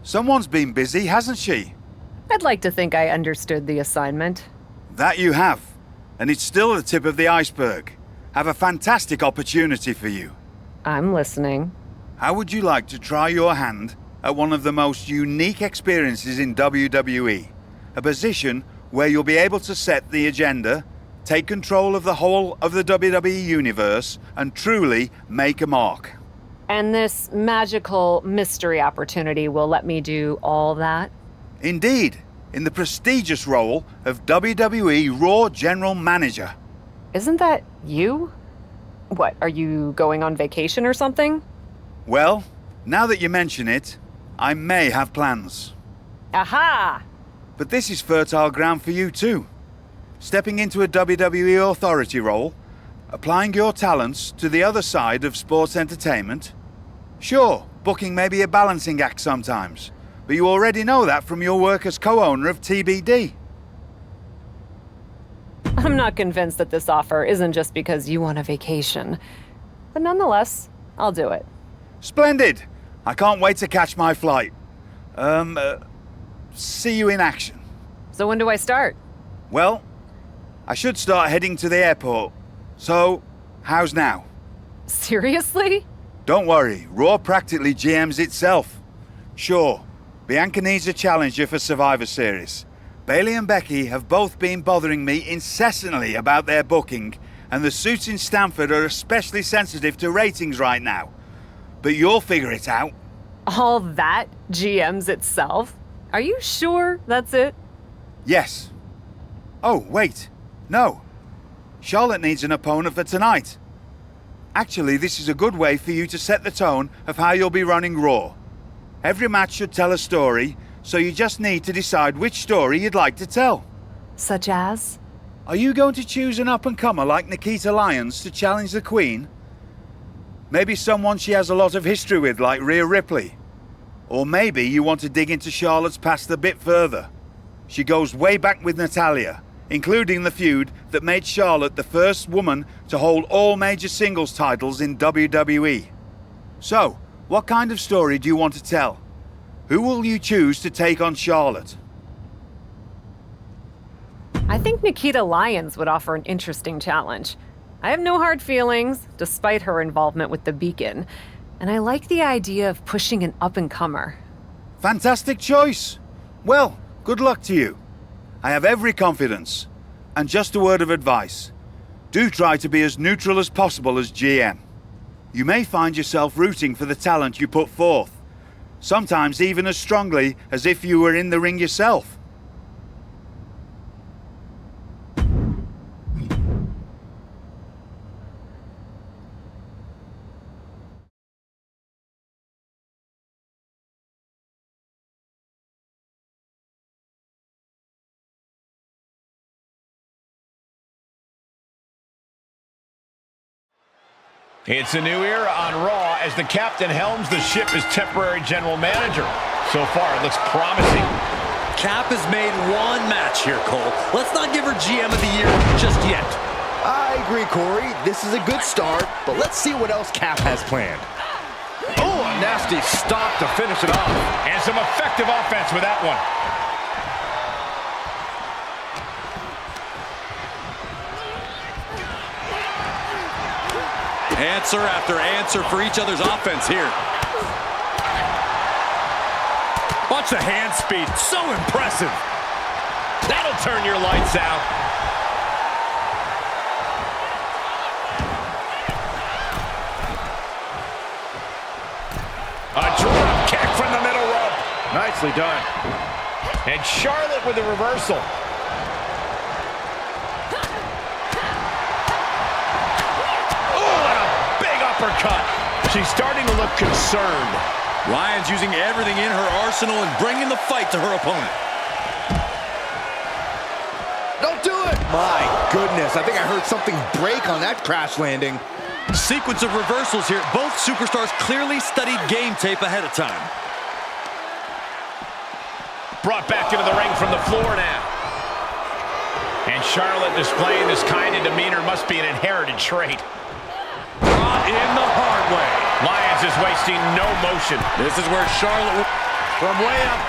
Someone's been busy, hasn't she? I'd like to think I understood the assignment. That you have. And it's still the tip of the iceberg. Have a fantastic opportunity for you. I'm listening. How would you like to try your hand at one of the most unique experiences in WWE? A position where you'll be able to set the agenda, take control of the whole of the WWE universe, and truly make a mark. And this magical mystery opportunity will let me do all that? Indeed, in the prestigious role of WWE Raw General Manager. Isn't that you? What, are you going on vacation or something? Well, now that you mention it, I may have plans. Aha! But this is fertile ground for you too. Stepping into a WWE authority role, applying your talents to the other side of sports entertainment. Sure, booking may be a balancing act sometimes, but you already know that from your work as co-owner of TBD. I'm not convinced that this offer isn't just because you want a vacation. But nonetheless, I'll do it. Splendid! I can't wait to catch my flight. See you in action. So when do I start? Well, I should start heading to the airport. So, how's now? Seriously? Don't worry, Raw practically GMs itself. Sure, Bianca needs a challenger for Survivor Series. Bayley and Becky have both been bothering me incessantly about their booking, and the suits in Stamford are especially sensitive to ratings right now. But you'll figure it out. All that GMs itself? Are you sure that's it? Yes. Oh, wait. No. Charlotte needs an opponent for tonight. Actually, this is a good way for you to set the tone of how you'll be running Raw. Every match should tell a story, so you just need to decide which story you'd like to tell. Such as? Are you going to choose an up-and-comer like Nikita Lyons to challenge the Queen? Maybe someone she has a lot of history with like Rhea Ripley. Or maybe you want to dig into Charlotte's past a bit further. She goes way back with Natalya, including the feud that made Charlotte the first woman to hold all major singles titles in WWE. So, what kind of story do you want to tell? Who will you choose to take on Charlotte? I think Nikita Lyons would offer an interesting challenge. I have no hard feelings, despite her involvement with the Beacon, and I like the idea of pushing an up-and-comer. Fantastic choice! Well, good luck to you. I have every confidence. And just a word of advice. Do try to be as neutral as possible as GM. You may find yourself rooting for the talent you put forth. Sometimes even as strongly as if you were in the ring yourself. It's a new era on Raw as the captain helms the ship as temporary general manager. So far, it looks promising. Cap has made one match here, Cole. Let's not give her GM of the year just yet. I agree, Corey. This is a good start, but let's see what else Cap has planned. Oh, a nasty stop to finish it off. And some effective offense with that one. Answer after answer for each other's offense here. Watch the hand speed. So impressive. That'll turn your lights out. A drop kick from the middle rope. Nicely done. And Charlotte with a reversal. Uppercut. She's starting to look concerned. Lyons using everything in her arsenal and bringing the fight to her opponent. Don't do it! My goodness, I think I heard something break on that crash landing. Sequence of reversals here. Both superstars clearly studied game tape ahead of time. Brought back into the ring from the floor now. And Charlotte displaying this kind of demeanor must be an inherited trait. Brought in the hard way. Lyons is wasting no motion. This is where Charlotte... From way up.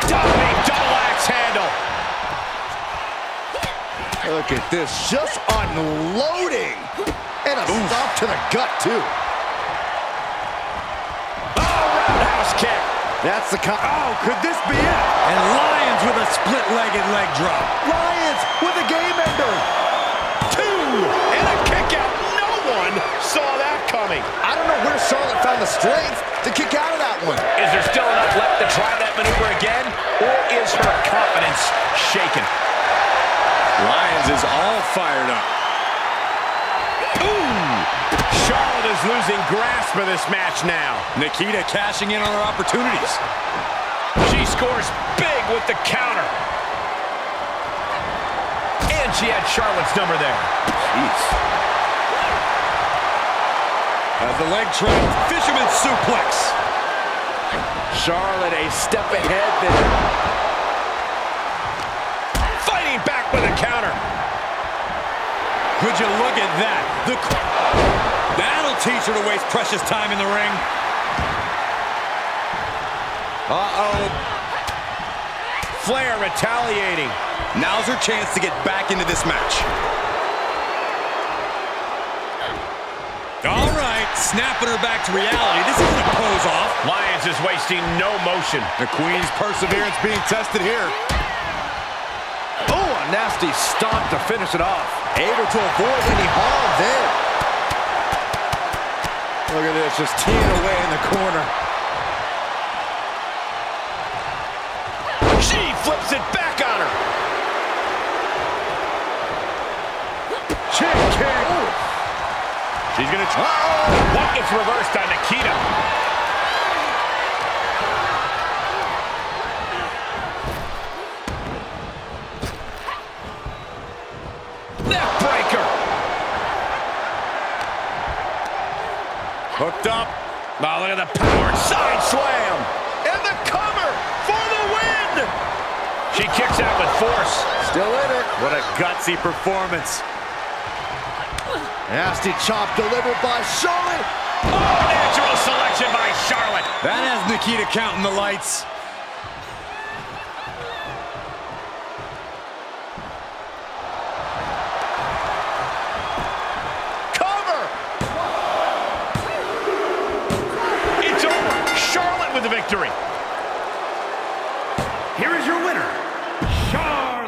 Big double axe handle. Look at this, just unloading. And a stop to the gut, too. Roundhouse kick. That's the oh, could this be it? And Lyons with a split-legged leg drop. Lyons with a game ender. 2. And a kick out. No one saw that coming. I don't know where Charlotte found the strength to kick out of that one. Is there still enough left to try that maneuver again? Or is her confidence shaken? Lyons is all fired up. Ooh! Charlotte is losing grasp of this match now. Nikita cashing in on her opportunities. She scores big with the counter. And she had Charlotte's number there. Jeez. As the leg trap, fisherman suplex. Charlotte a step ahead there. Fighting back with a counter. Would you look at that? That'll teach her to waste precious time in the ring. Uh-oh. Flair retaliating. Now's her chance to get back into this match. All right, snapping her back to reality. This isn't a pose-off. Lyons is wasting no motion. The Queen's perseverance being tested here. Oh, a nasty stomp to finish it off. Able to avoid any harm there. Look at this, just teeing away in the corner. She flips it back on her. Chick kick. She's gonna try. What gets reversed on Nikita? Neck breaker. Hooked up. Oh, look at the power. Side slam. And the cover for the win. She kicks out with force. Still in it. What a gutsy performance. Nasty chop delivered by Charlotte. Oh, natural selection by Charlotte. That has Nikita counting the lights. Cover. It's over. Charlotte with the victory. Here is your winner, Charlotte.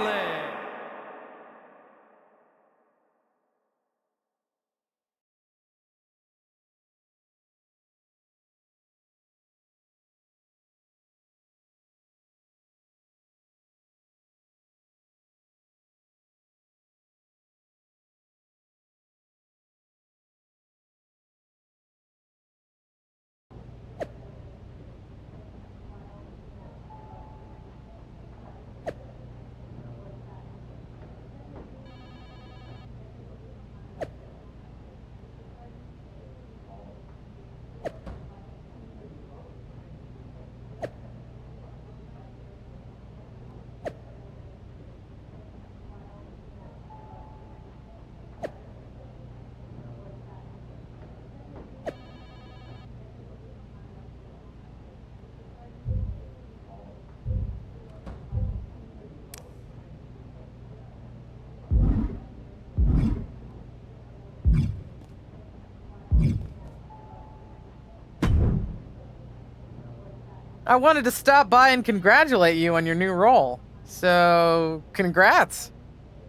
I wanted to stop by and congratulate you on your new role. So, congrats.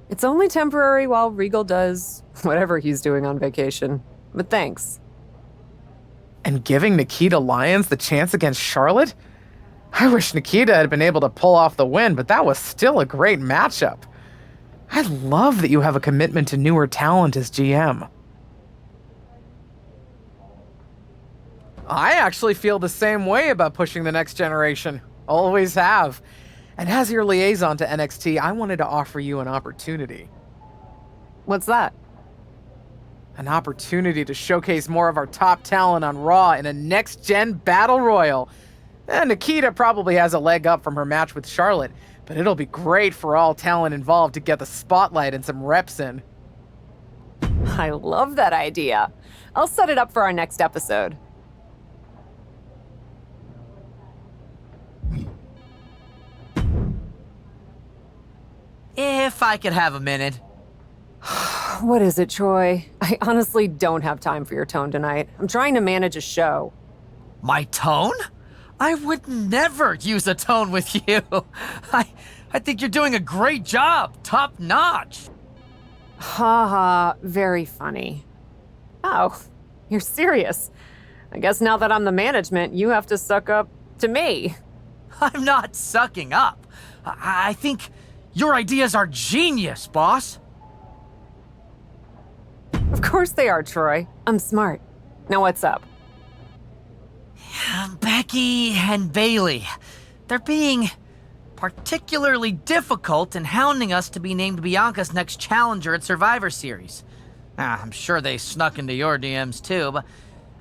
It's only temporary while Regal does whatever he's doing on vacation. But thanks. And giving Nikita Lyons the chance against Charlotte? I wish Nikita had been able to pull off the win, but that was still a great matchup. I love that you have a commitment to newer talent as GM. I actually feel the same way about pushing the next generation. Always have. And as your liaison to NXT, I wanted to offer you an opportunity. What's that? An opportunity to showcase more of our top talent on Raw in a next-gen battle royal. Nikita probably has a leg up from her match with Charlotte, but it'll be great for all talent involved to get the spotlight and some reps in. I love that idea. I'll set it up for our next episode. If I could have a minute. What is it, Troy? I honestly don't have time for your tone tonight. I'm trying to manage a show. My tone? I would never use a tone with you. I think you're doing a great job. Top notch. Ha ha, very funny. Oh, you're serious. I guess now that I'm the management, you have to suck up to me. I'm not sucking up. I think your ideas are genius, boss. Of course they are, Troy. I'm smart. Now what's up? Becky and Bailey. They're being particularly difficult and hounding us to be named Bianca's next challenger at Survivor Series. I'm sure they snuck into your DMs too, but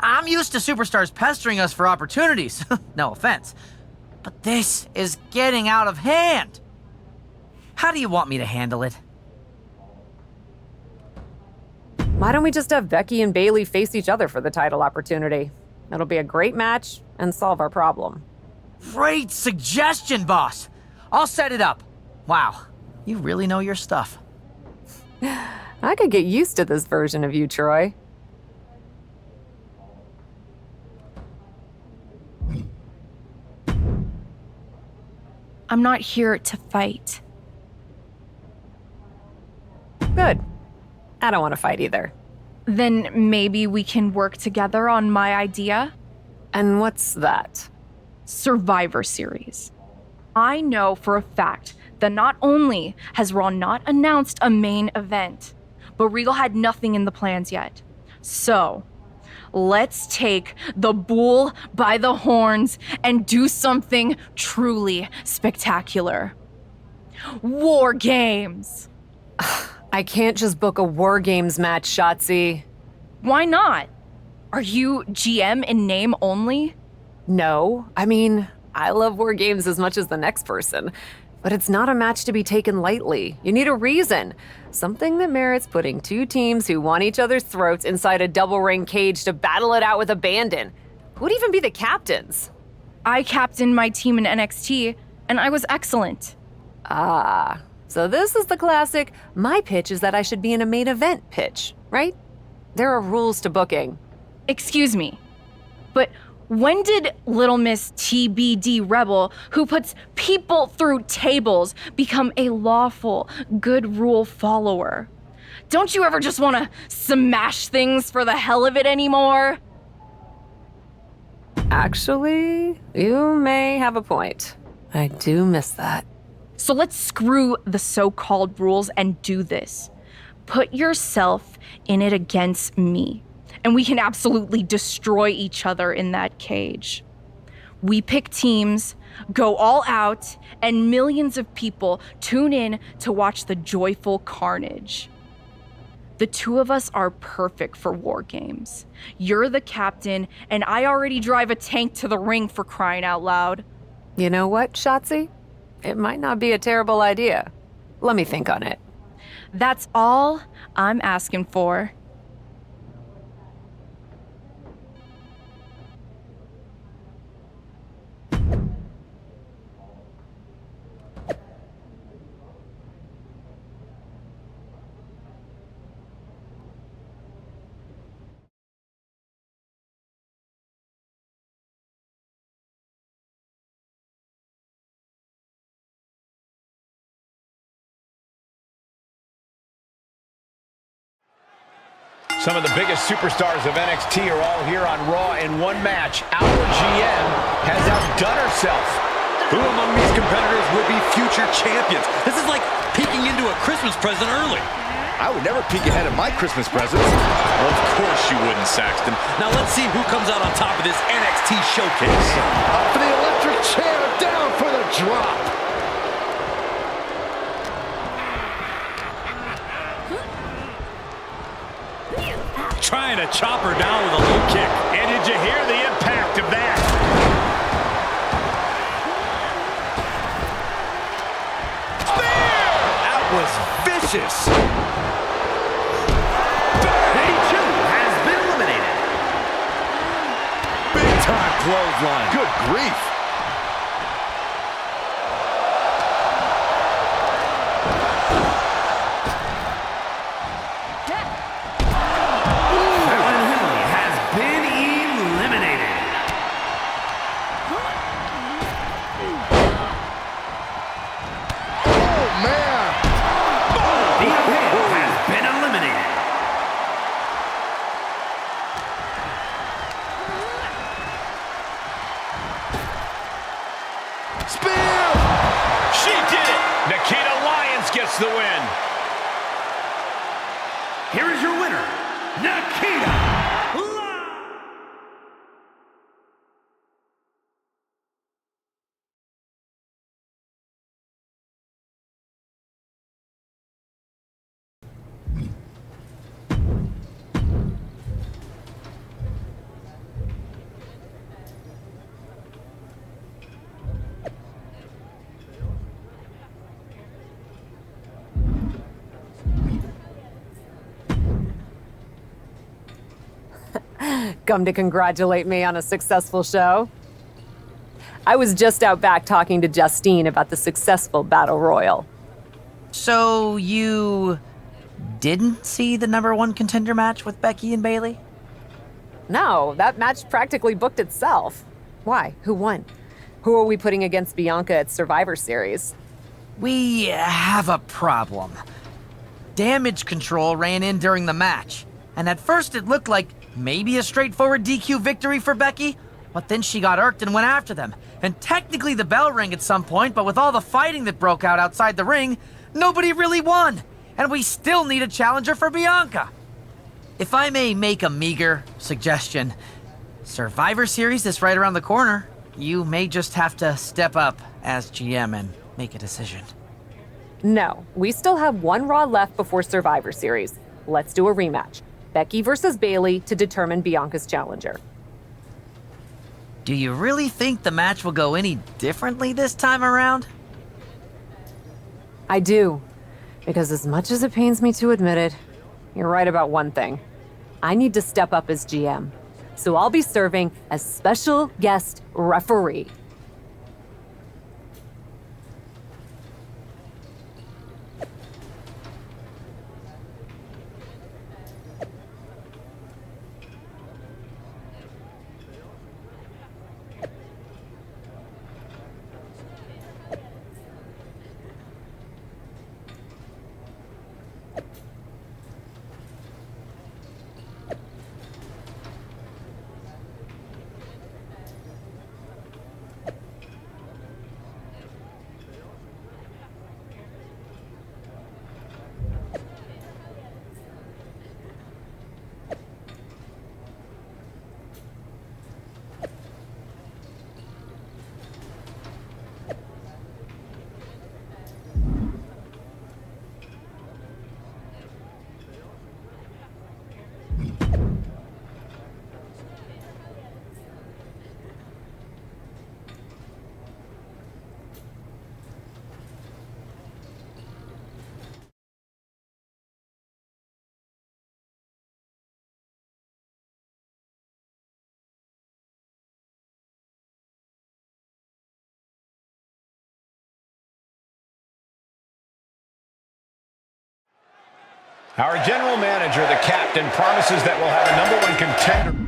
I'm used to superstars pestering us for opportunities. No offense. But this is getting out of hand. How do you want me to handle it? Why don't we just have Becky and Bailey face each other for the title opportunity? It'll be a great match and solve our problem. Great suggestion, boss. I'll set it up. Wow, you really know your stuff. I could get used to this version of you, Troy. I'm not here to fight. Good. I don't want to fight either. Then maybe we can work together on my idea? And what's that? Survivor Series. I know for a fact that not only has Raw not announced a main event, but Regal had nothing in the plans yet. So, let's take the bull by the horns and do something truly spectacular. War Games! I can't just book a War Games match, Shotzi. Why not? Are you GM in name only? No, I mean, I love War Games as much as the next person. But it's not a match to be taken lightly. You need a reason. Something that merits putting two teams who want each other's throats inside a double ring cage to battle it out with abandon. Who'd even be the captains? I captained my team in NXT, and I was excellent. Ah, so this is the classic, my pitch is that I should be in a main event pitch, right? There are rules to booking. Excuse me, but when did Little Miss TBD Rebel, who puts people through tables, become a lawful, good rule follower? Don't you ever just want to smash things for the hell of it anymore? Actually, you may have a point. I do miss that. So let's screw the so-called rules and do this. Put yourself in it against me, and we can absolutely destroy each other in that cage. We pick teams, go all out, and millions of people tune in to watch the joyful carnage. The two of us are perfect for War Games. You're the captain, and I already drive a tank to the ring, for crying out loud. You know what, Shotzi? It might not be a terrible idea. Let me think on it. That's all I'm asking for. Some of the biggest superstars of NXT are all here on Raw in one match. Our GM has outdone herself. Who among these competitors will be future champions? This is like peeking into a Christmas present early. I would never peek ahead of my Christmas presents. Well, of course you wouldn't, Saxton. Now let's see who comes out on top of this NXT showcase. Up for the electric chair, down for the drop. Trying to chop her down with a low kick. And did you hear the impact of that? That was vicious. He too has been eliminated. Big time clothesline. Good grief. Spear! She did it! Nikita Lyons gets the win. Here is your winner, Nikita Lyons. Come to congratulate me on a successful show? I was just out back talking to Justine about the successful Battle Royal. So you didn't see the #1 contender match with Becky and Bayley? No, that match practically booked itself. Why? Who won? Who are we putting against Bianca at Survivor Series? We have a problem. Damage Control ran in during the match, and at first it looked like maybe a straightforward DQ victory for Becky, but then she got irked and went after them. And technically the bell rang at some point, but with all the fighting that broke out outside the ring, nobody really won. And we still need a challenger for Bianca. If I may make a meager suggestion, Survivor Series is right around the corner. You may just have to step up as GM and make a decision. No, we still have one Raw left before Survivor Series. Let's do a rematch. Becky versus Bayley to determine Bianca's challenger. Do you really think the match will go any differently this time around? I do. Because as much as it pains me to admit it, you're right about one thing. I need to step up as GM. So I'll be serving as special guest referee. Our general manager, the captain, promises that we'll have a #1 contender.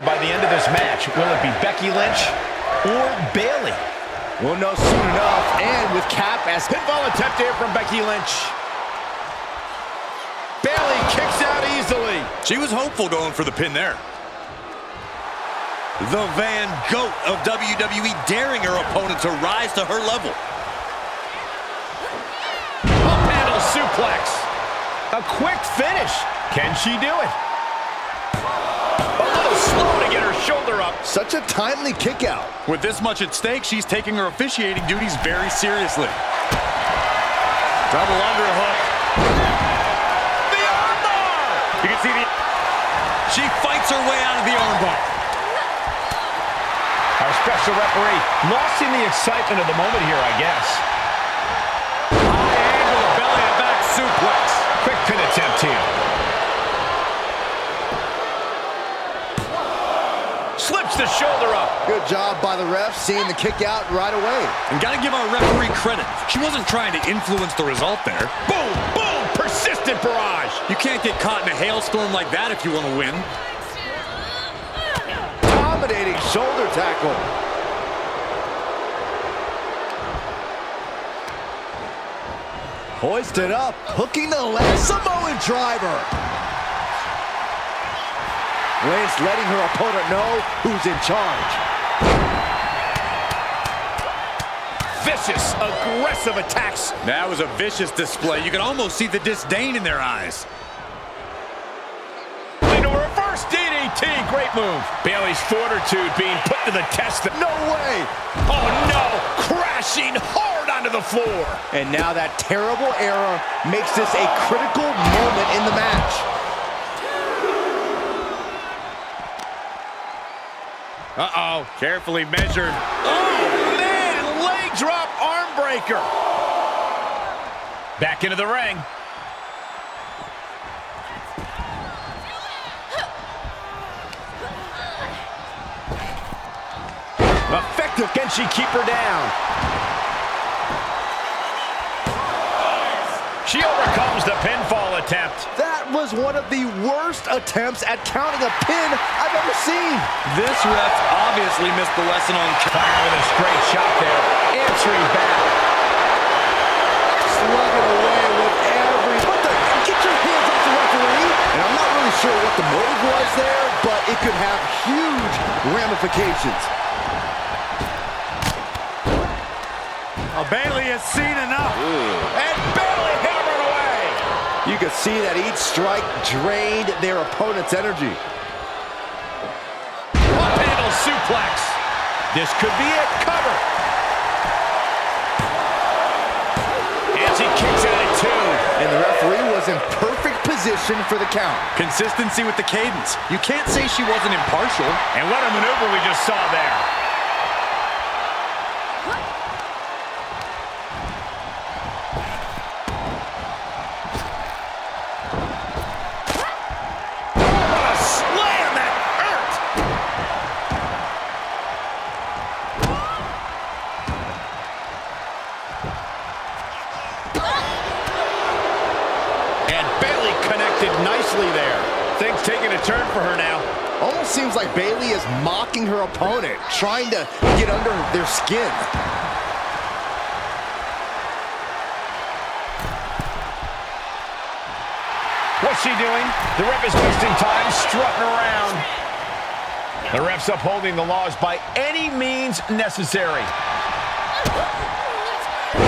By the end of this match, will it be Becky Lynch or Bayley? We'll know soon enough, and with Cap as Pinfall attempt here from Becky Lynch. Bayley kicks out easily. She was hopeful going for the pin there. The Van Goat of WWE daring her opponent to rise to her level. Up handle suplex. A quick finish. Can she do it? A little slow to get her shoulder up. Such a timely kick out. With this much at stake, she's taking her officiating duties very seriously. Double underhook. The armbar! You can see she fights her way out of the armbar. Our special referee lost in the excitement of the moment here, I guess. High angle belly to back suplex. Quick pin attempt here. Slips the shoulder up. Good job by the ref, seeing the kick out right away. And gotta give our referee credit. She wasn't trying to influence the result there. Boom, boom, persistent barrage. You can't get caught in a hailstorm like that if you want to win. Dominating shoulder tackle. Hoisted up, hooking the left Samoan driver. Lance letting her opponent know who's in charge. Vicious, aggressive attacks. That was a vicious display. You could almost see the disdain in their eyes. Into a reverse DDT, great move. Bayley's fortitude being put to the test. No way! Oh no, crashing hard onto the floor. And now that terrible error makes this a critical moment in the match. Uh-oh, carefully measured. Oh man, leg drop arm breaker. Back into the ring. Effective. Can she keep her down? She overcomes the pinfall attempt. That was one of the worst attempts at counting a pin I've ever seen. This ref obviously missed the lesson on Fire with a straight shot there. Answering back. Slugging away with every... Get your hands off the referee! And I'm not really sure what the motive was there, but it could have huge ramifications. Bailey has seen enough. And Bayley hammered away. You could see that each strike drained their opponent's energy. Up handle suplex. This could be it. Cover. And she kicks out at 2. And the referee was in perfect position for the count. consistency with the cadence. You can't say she wasn't impartial. And what a maneuver we just saw there. Nicely there. Things taking a turn for her now. Almost seems like Bayley is mocking her opponent, trying to get under their skin. What's she doing? The ref is wasting time strutting around. The ref's upholding the laws by any means necessary. Boom!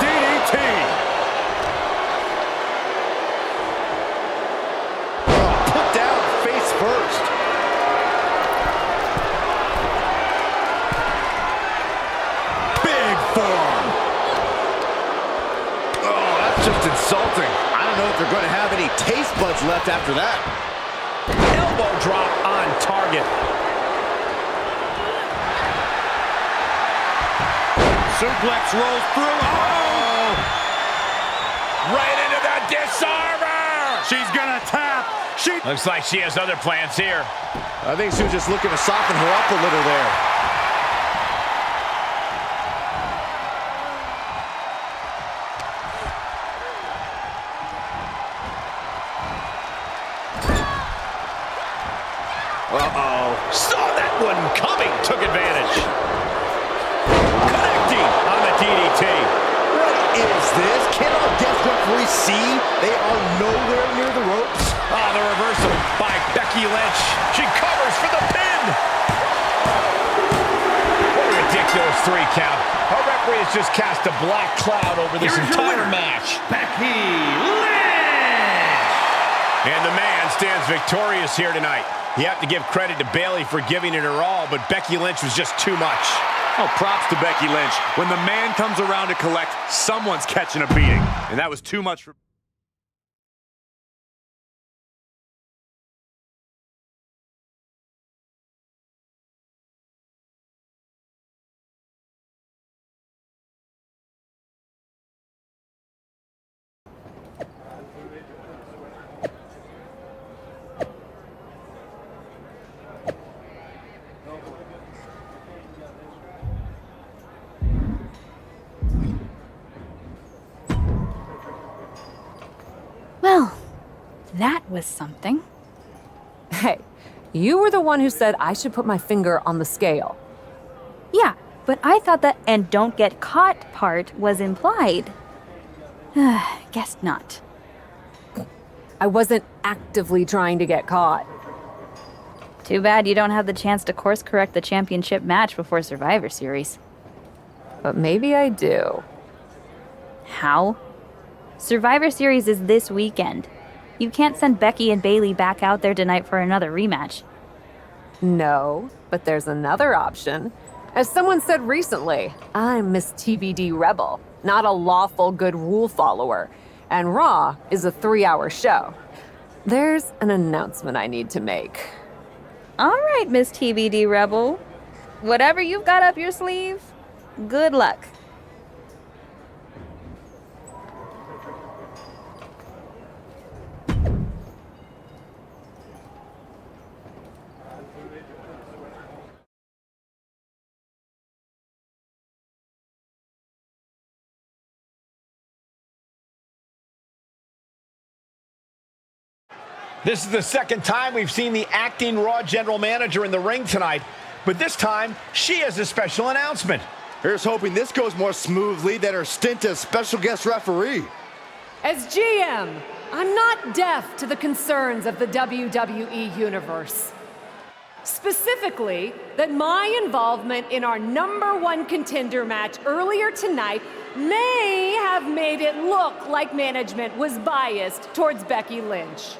DDT! First. Big forearm. Oh, that's just insulting. I don't know if they're going to have any taste buds left after that. Elbow drop on target. Suplex rolls through. Oh! Right into the disarmer. She's gonna tap. Looks like she has other plans here. I think she was just looking to soften her up a little there. Uh-oh. Saw that one coming. Took advantage. Connecting on the DDT. What is this? Can our guest referee see they are nowhere near the ropes? Oh, the reversal by Becky Lynch. She covers for the pin. What a ridiculous 3 count. Our referee has just cast a black cloud over this entire match. Becky Lynch! And the man stands victorious here tonight. You have to give credit to Bayley for giving it her all, but Becky Lynch was just too much. Oh, props to Becky Lynch. When the man comes around to collect, someone's catching a beating. And that was too much for... That was something. Hey, you were the one who said I should put my finger on the scale. Yeah, but I thought that "and don't get caught" part was implied. Guess not. I wasn't actively trying to get caught. Too bad you don't have the chance to course correct the championship match before Survivor Series. But maybe I do. How? Survivor Series is this weekend. You can't send Becky and Bayley back out there tonight for another rematch. No, but there's another option. As someone said recently, I'm Miss TBD Rebel, not a lawful good rule follower. And Raw is a 3-hour show. There's an announcement I need to make. All right, Miss TBD Rebel. Whatever you've got up your sleeve, good luck. This is the second time we've seen the acting Raw general manager in the ring tonight, but this time she has a special announcement. Here's hoping this goes more smoothly than her stint as special guest referee. As GM, I'm not deaf to the concerns of the WWE Universe. Specifically, that my involvement in our #1 contender match earlier tonight may have made it look like management was biased towards Becky Lynch.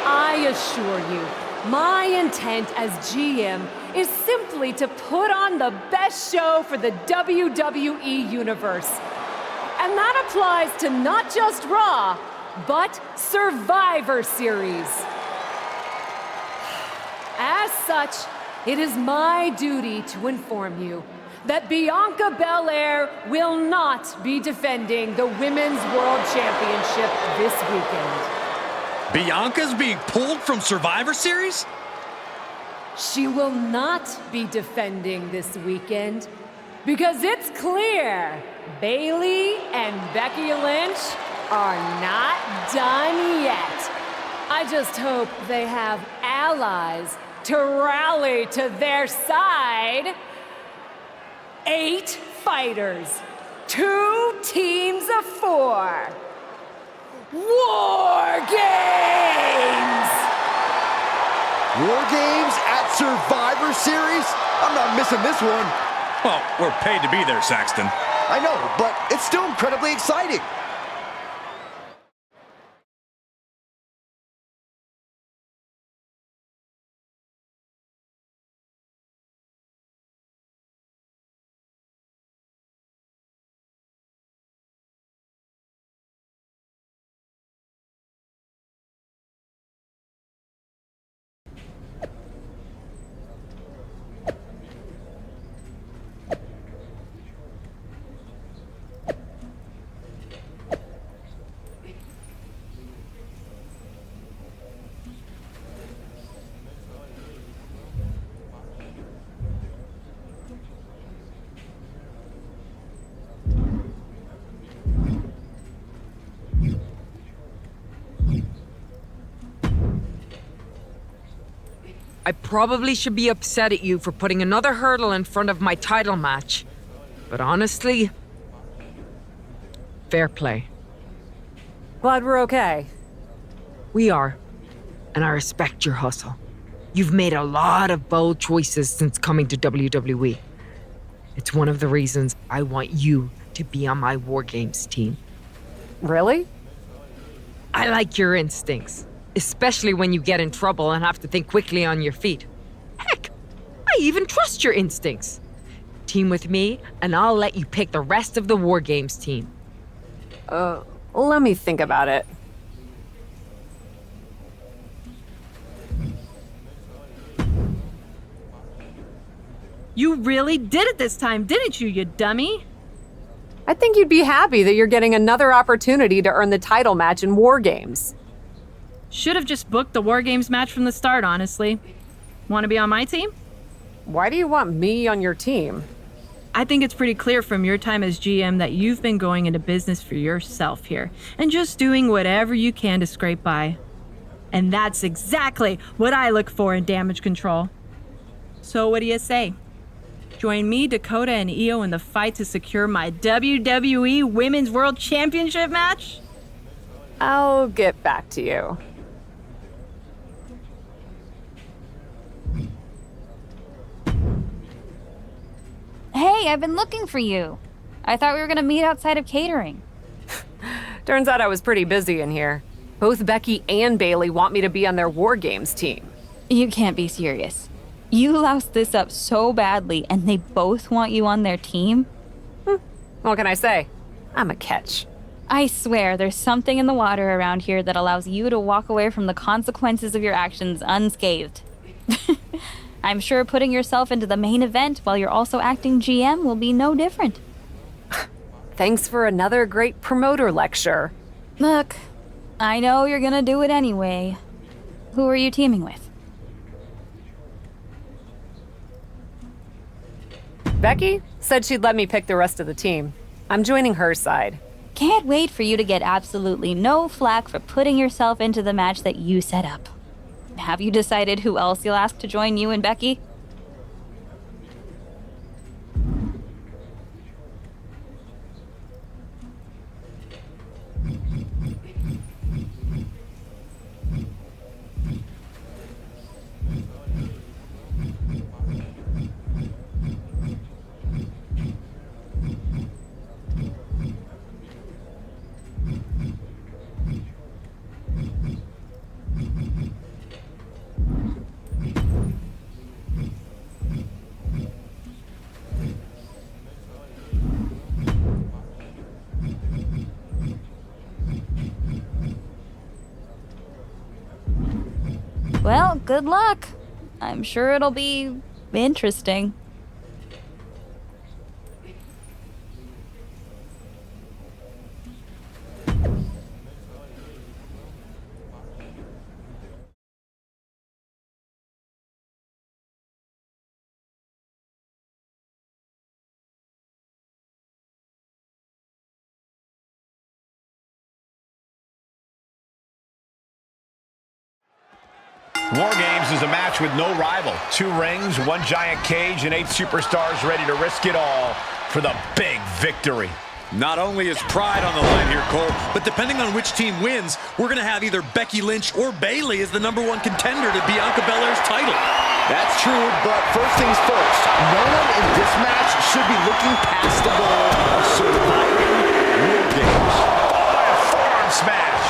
I assure you, my intent as GM is simply to put on the best show for the WWE Universe. And that applies to not just Raw, but Survivor Series. As such, it is my duty to inform you that Bianca Belair will not be defending the Women's World Championship this weekend. Bianca's being pulled from Survivor Series? She will not be defending this weekend because it's clear Bayley and Becky Lynch are not done yet. I just hope they have allies to rally to their side. 8 fighters, 2 teams of 4. War Games! War Games at Survivor Series? I'm not missing this one. Well, we're paid to be there, Saxton. I know, but it's still incredibly exciting. I probably should be upset at you for putting another hurdle in front of my title match. But honestly, fair play. Glad we're okay. We are. And I respect your hustle. You've made a lot of bold choices since coming to WWE. It's one of the reasons I want you to be on my War Games team. Really? I like your instincts. Especially when you get in trouble and have to think quickly on your feet. Heck, I even trust your instincts. Team with me, and I'll let you pick the rest of the War Games team. Let me think about it. You really did it this time, didn't you, you dummy? I think you'd be happy that you're getting another opportunity to earn the title match in War Games. Should have just booked the War Games match from the start, honestly. Want to be on my team? Why do you want me on your team? I think it's pretty clear from your time as GM that you've been going into business for yourself here and just doing whatever you can to scrape by. And that's exactly what I look for in damage control. So what do you say? Join me, Dakota, and Io in the fight to secure my WWE Women's World Championship match? I'll get back to you. Hey, I've been looking for you. I thought we were gonna meet outside of catering. Turns out I was pretty busy in here. Both Becky and Bailey want me to be on their War Games team. You can't be serious. You loused this up so badly, and they both want you on their team? What can I say? I'm a catch. I swear, there's something in the water around here that allows you to walk away from the consequences of your actions unscathed. I'm sure putting yourself into the main event while you're also acting GM will be no different. Thanks for another great promoter lecture. Look, I know you're gonna do it anyway. Who are you teaming with? Becky said she'd let me pick the rest of the team. I'm joining her side. Can't wait for you to get absolutely no flack for putting yourself into the match that you set up. Have you decided who else you'll ask to join you and Becky? Well, good luck. I'm sure it'll be interesting. War Games is a match with no rival. 2 rings, 1 giant cage, and 8 superstars ready to risk it all for the big victory. Not only is pride on the line here, Cole, but depending on which team wins, we're going to have either Becky Lynch or Bailey as the #1 contender to Bianca Belair's title. That's true, but first things first. No one in this match should be looking past the goal of surviving War Games. Oh, a forearm smash.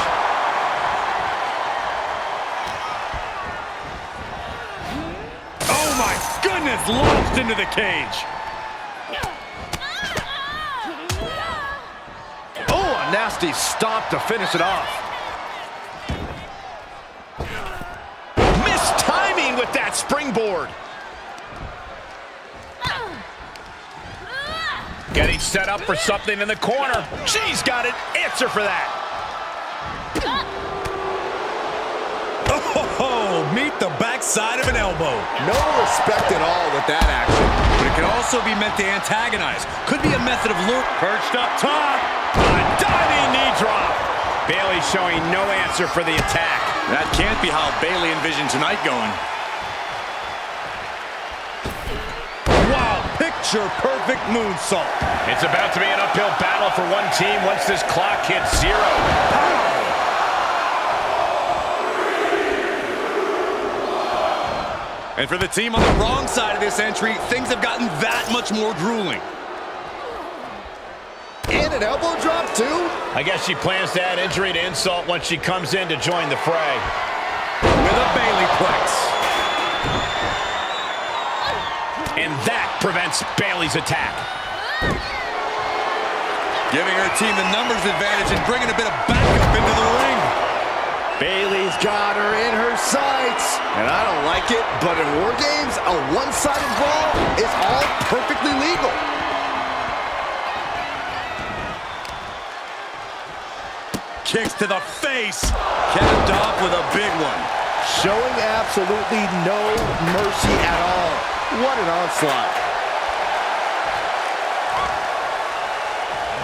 Oh my goodness, launched into the cage. Oh, a nasty stomp to finish it off. Missed timing with that springboard. Getting set up for something in the corner. She's got an answer for that. Oh, meet the backside of an elbow. No respect at all with that action. But it can also be meant to antagonize. Could be a method of lure. Perched up top. A diving knee drop. Bailey showing no answer for the attack. That can't be how Bailey envisioned tonight going. Wow, picture-perfect moonsault. It's about to be an uphill battle for one team once this clock hits 0. Pow! And for the team on the wrong side of this entry, things have gotten that much more grueling. And an elbow drop, too? I guess she plans to add injury to insult once she comes in to join the fray. With a Bailey plex. And that prevents Bailey's attack. Giving her team the numbers advantage and bringing a bit of backup into the ring. Bailey's got her in her sights. And I don't like it, but in War Games, a one-sided brawl is all perfectly legal. Kicks to the face. Capped off with a big one. Showing absolutely no mercy at all. What an onslaught.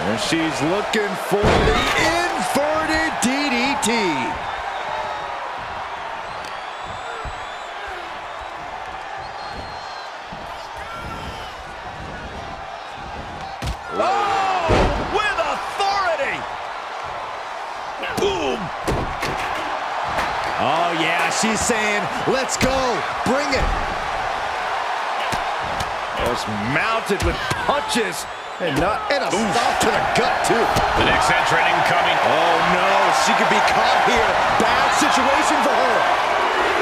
And she's looking for the inverted DDT. Oh, with authority. Boom. Oh, yeah, she's saying, let's go, bring it. Just mounted with punches and a stop to the gut, too. The next entrant incoming. Oh, no, she could be caught here. Bad situation for her.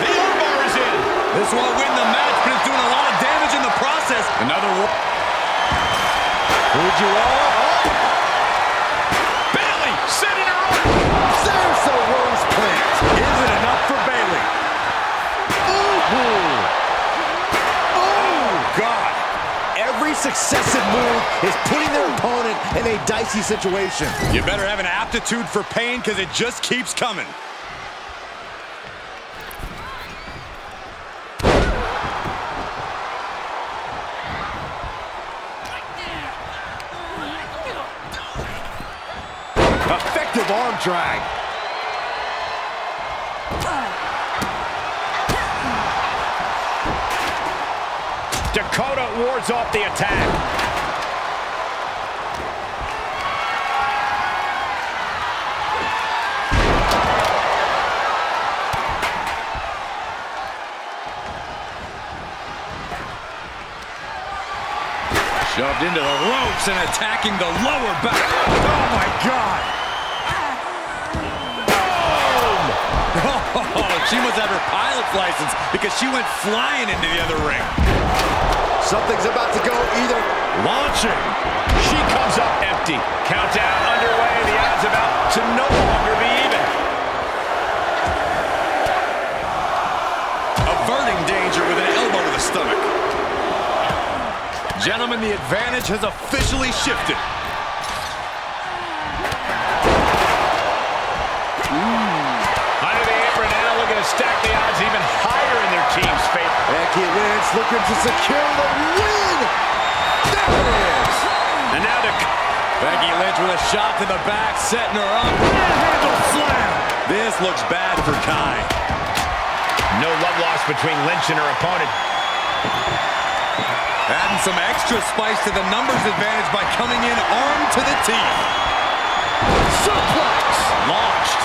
The armbar is in. This won't win the match, but it's doing a lot of damage in the process. Another one. Would you all? Bayley setting her up. There's the rose plant. Is it enough for Bayley? Ooh. Oh, God. Every successive move is putting their opponent in a dicey situation. You better have an aptitude for pain because it just keeps coming. Effective arm drag. Dakota wards off the attack. Shoved into the ropes and attacking the lower back. Oh, my God. Oh, she must have her pilot's license because she went flying into the other ring. Something's about to go either. Launching. She comes up empty. Countdown underway. The odds about to no longer be even. Averting danger with an elbow to the stomach. Gentlemen, the advantage has officially shifted. Under the apron now, looking to stack the odds even higher in their team's favor. Becky Lynch looking to secure the win. There it is. And now Becky Lynch with a shot to the back, setting her up. Handle slam. This looks bad for Kai. No love lost between Lynch and her opponent. Adding some extra spice to the numbers advantage by coming in armed to the teeth. Suplex. Launched.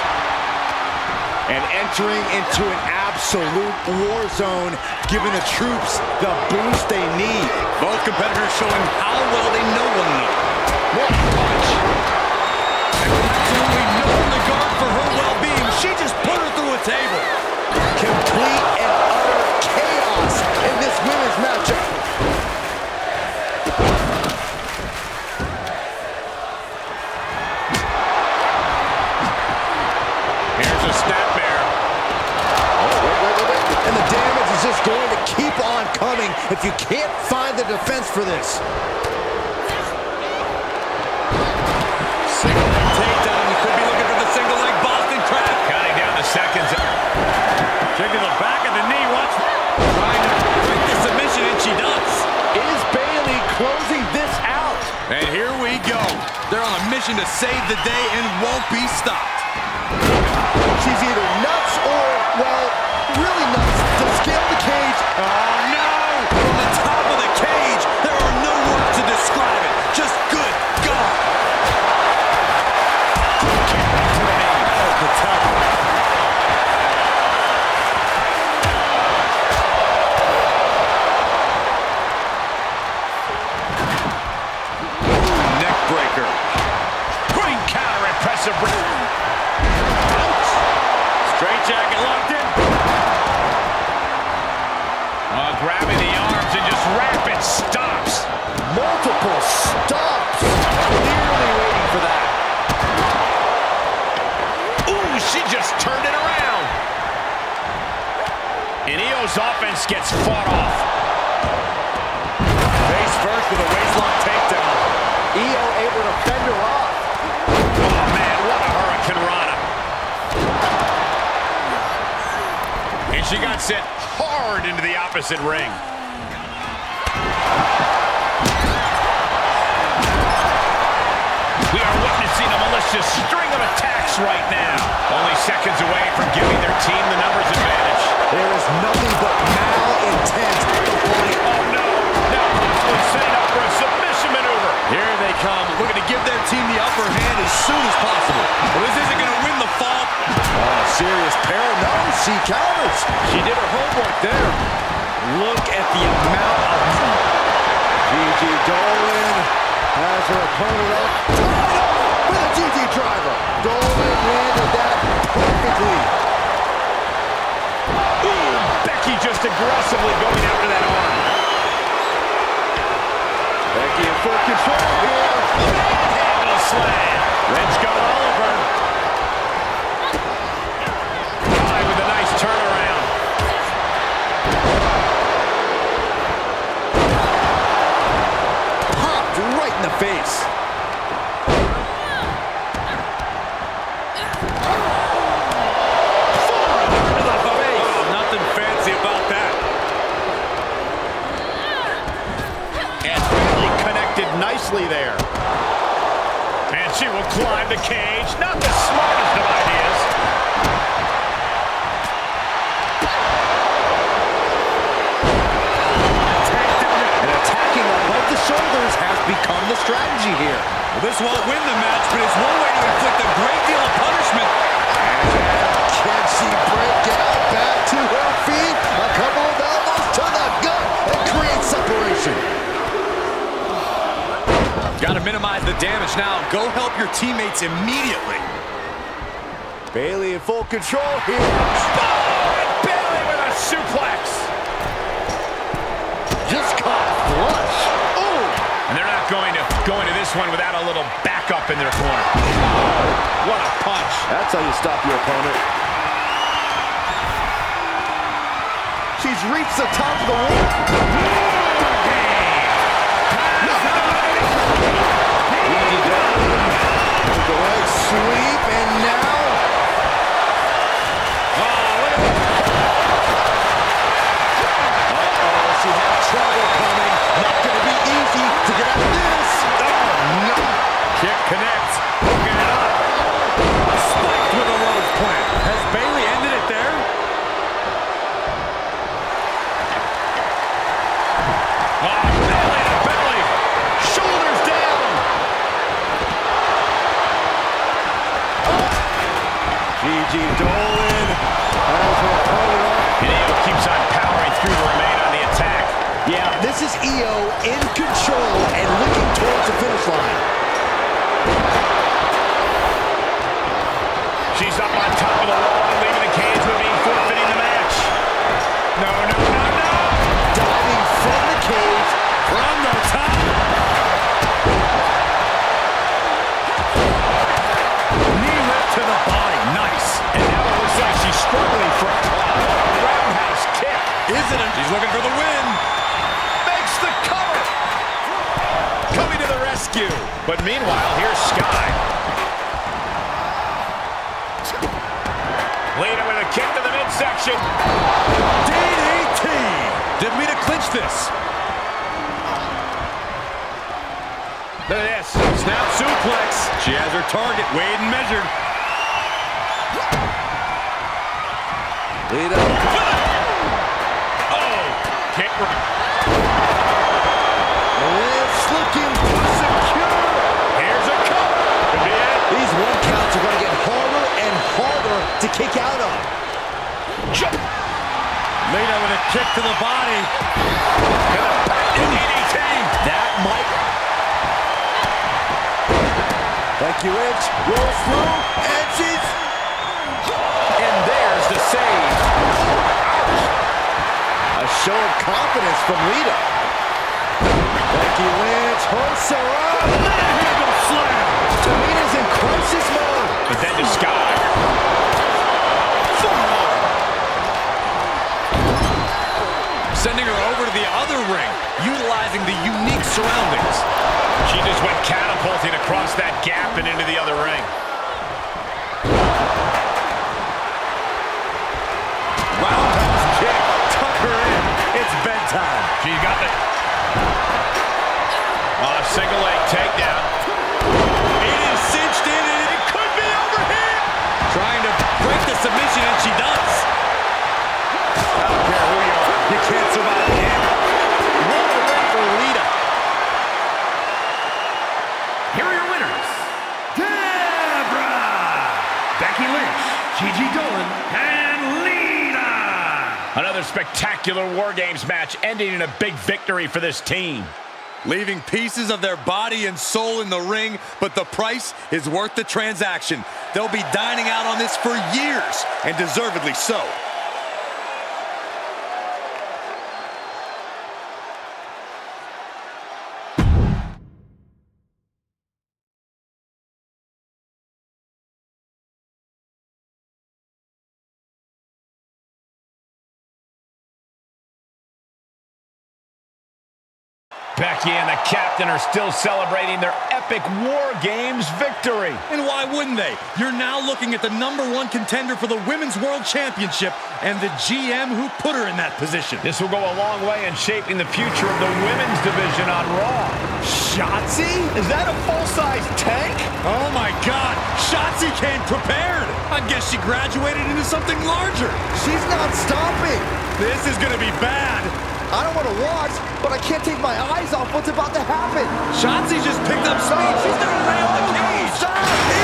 And entering into an absolute war zone, giving the troops the boost they need. Both competitors showing how well they know one another. What a punch. And with absolutely no regard for her well-being, she just put her through a table. Complete and utter chaos in this women's matchup. Here's a snapmare. Wait. And the damage is just going to keep on coming if you can't find the defense for this. Single leg takedown. You could be looking for the single leg Boston Crab. Counting down the seconds. Kick to the back of the knee. Watch. Trying to break the submission, and she does. Is Bayley closing this out? And here we go. They're on a mission to save the day and won't be stopped. She's either nuts or, well, really nuts to scale the cage. Oh, no! From the top of the cage, there are no words to describe it. Just good God. Oh, the top. Neck breaker. Green counter, impressive. Straight jacket locked in. Grabbing the arms and just rapid stops. Multiple stops. Clearly waiting for that. Ooh, she just turned it around. And Io's offense gets fought off. Face first with a waistlock takedown. Io able to fend her off. Oh, man, what a Hurricane Rana. And she got sent hard into the opposite ring. vicious string of attacks right now. Only seconds away from giving their team the numbers advantage. There is nothing but malintent. Oh no, now possibly setting up for a submission maneuver. Here they come, looking to give their team the upper hand as soon as possible. Well, this isn't going to win the fall. Oh, serious peril. No, she counters. She did her homework there. Look at the amount of... Gigi Dolan has her opponent up. Tied up with a Gigi driver. Dolan landed that perfectly. Ooh, Becky just aggressively going after that arm. Becky in full control here. Handle slam. Let's go, Oliver. With a nice turnaround. Popped right in the face. Oh, nothing fancy about that. And Bayley connected nicely there. And she will climb the cage. Not the smartest of ideas. Shoulders has become the strategy here. Well, this won't win the match, but it's one way to inflict a great deal of punishment. Can she break out back to her feet? A couple of elbows to the gut and create separation. Got to minimize the damage now. Go help your teammates immediately. Bayley in full control here. Oh, and Bayley with a suplex. Just caught flush. And they're not going to go into this one without a little backup in their corner. Oh, what a punch. That's how you stop your opponent. She's reached the top of the wall. The leg sweep, and now... Uh-oh, she had trouble coming. Not going to be easy to get out of this. Oh, no. Kick connects. Hooking it up. Spiked with a Rose plant. Has Bayley ended it there? Oh, belly to belly. Shoulders down. Gigi Dolan has her opponent up. And Io keeps on powering through to remain on the attack. Yeah, this is Io in control and looking towards the finish line. She's up on top of the wall and leaving the cage, moving, forfeiting the match. No, no, no, no. Diving from the cage, from the top. Knee rip to the body. Nice. And now it looks like she's struggling for a roundhouse kick. Isn't it? She's looking for the win. Makes the cover. Coming to the rescue. But meanwhile, here's Sky. Lita with a kick to the midsection. DDT. Didn't mean to clinch this. Look at this. Snap suplex. She has her target weighed and measured. Lita. Oh, kick. Lips looking secure. Here's a cover. Could be it. These one counts are going to get harder and harder to kick out of. Lita with a kick to the body. And a back to DDT. That might. Becky Lynch rolls through, and she's... And there's the save. A show of confidence from Lita. Becky Lynch hurts her up. Handle slam. Tamina's in crisis mode. But then to Sky. Sending her over to the other ring, utilizing the unique surroundings. She just went catapulting across that gap and into the other ring. Roundhouse kick. Tuck her in. It's bedtime. She's got the... single leg takedown. It is cinched in and it Another spectacular War Games match ending in a big victory for this team. Leaving pieces of their body and soul in the ring, but the price is worth the transaction. They'll be dining out on this for years, and deservedly so. Becky and the captain are still celebrating their epic War Games victory. And why wouldn't they? You're now looking at the #1 contender for the Women's World Championship and the GM who put her in that position. This will go a long way in shaping the future of the women's division on Raw. Shotzi? Is that a full-size tank? Oh my God, Shotzi came prepared. I guess she graduated into something larger. She's not stopping. This is gonna be bad. I don't want to watch, but I can't take my eyes off what's about to happen. Shotzi just picked up speed. She's gonna ram the cage.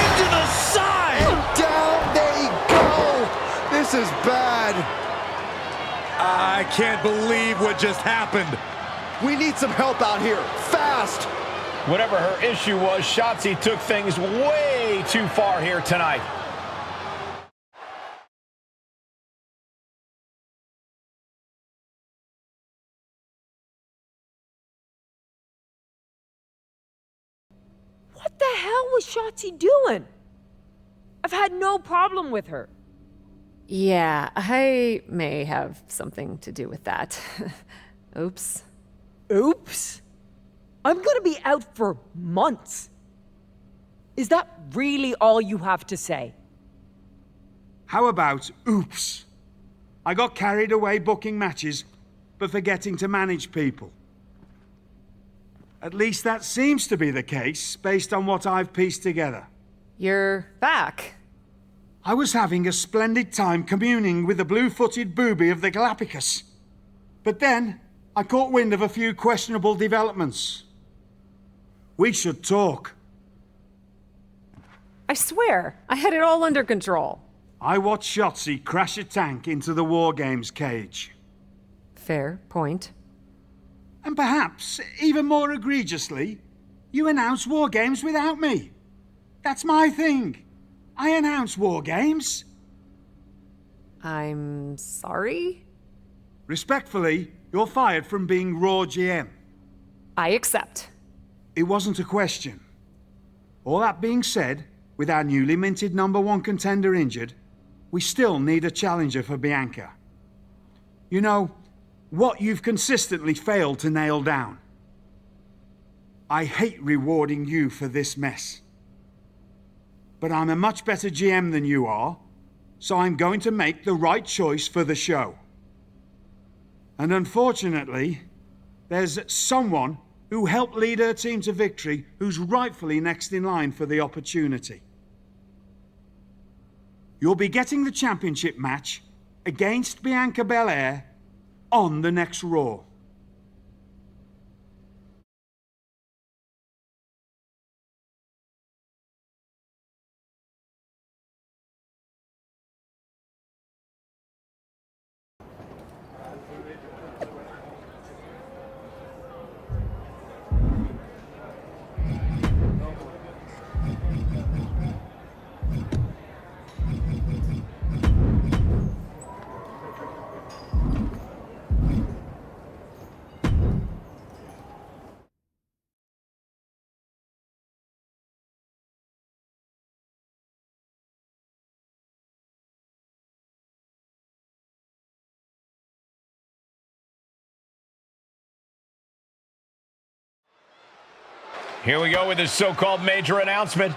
Into the side. And down they go. This is bad. I can't believe what just happened. We need some help out here, fast. Whatever her issue was, Shotzi took things way too far here tonight. What the hell was Shotzi doing? I've had no problem with her. Yeah, I may have something to do with that. Oops. Oops. I'm gonna be out for months. Is that really all you have to say? How about oops? I got carried away booking matches, but forgetting to manage people. At least that seems to be the case, based on what I've pieced together. You're back. I was having a splendid time communing with the blue-footed booby of the Galapagos. But then, I caught wind of a few questionable developments. We should talk. I swear, I had it all under control. I watched Shotzi crash a tank into the War Games cage. Fair point. And perhaps, even more egregiously, you announce War Games without me. That's my thing. I announce War Games. I'm sorry? Respectfully, you're fired from being Raw GM. I accept. It wasn't a question. All that being said, with our newly minted #1 contender injured, we still need a challenger for Bianca. You know, what you've consistently failed to nail down. I hate rewarding you for this mess. But I'm a much better GM than you are, so I'm going to make the right choice for the show. And unfortunately, there's someone who helped lead her team to victory who's rightfully next in line for the opportunity. You'll be getting the championship match against Bianca Belair on the next Raw. Here we go with this so-called major announcement.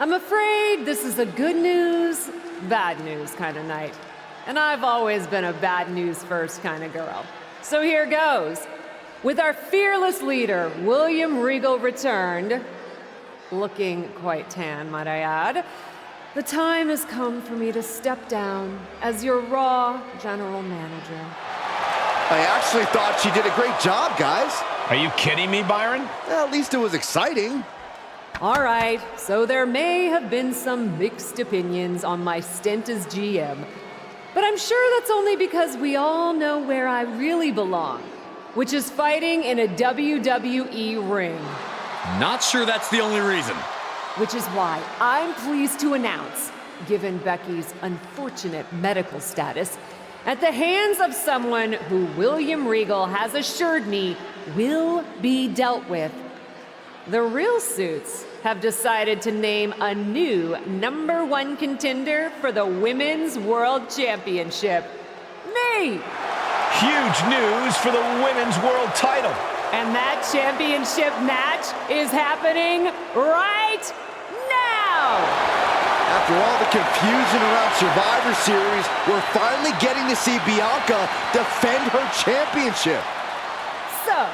I'm afraid this is a good news, bad news kind of night. And I've always been a bad news first kind of girl. So here goes. With our fearless leader, William Regal returned, looking quite tan, might I add, the time has come for me to step down as your Raw General Manager. I actually thought she did a great job, guys. Are you kidding me, Byron? At least it was exciting. All right, so there may have been some mixed opinions on my stint as GM. But I'm sure that's only because we all know where I really belong, which is fighting in a WWE ring. Not sure that's the only reason. Which is why I'm pleased to announce, given Becky's unfortunate medical status, at the hands of someone who William Regal has assured me will be dealt with, the Real Suits have decided to name a new #1 contender for the Women's World Championship. Me! Huge news for the Women's World title. And that championship match is happening right now! After all the confusion around Survivor Series, we're finally getting to see Bianca defend her championship. So,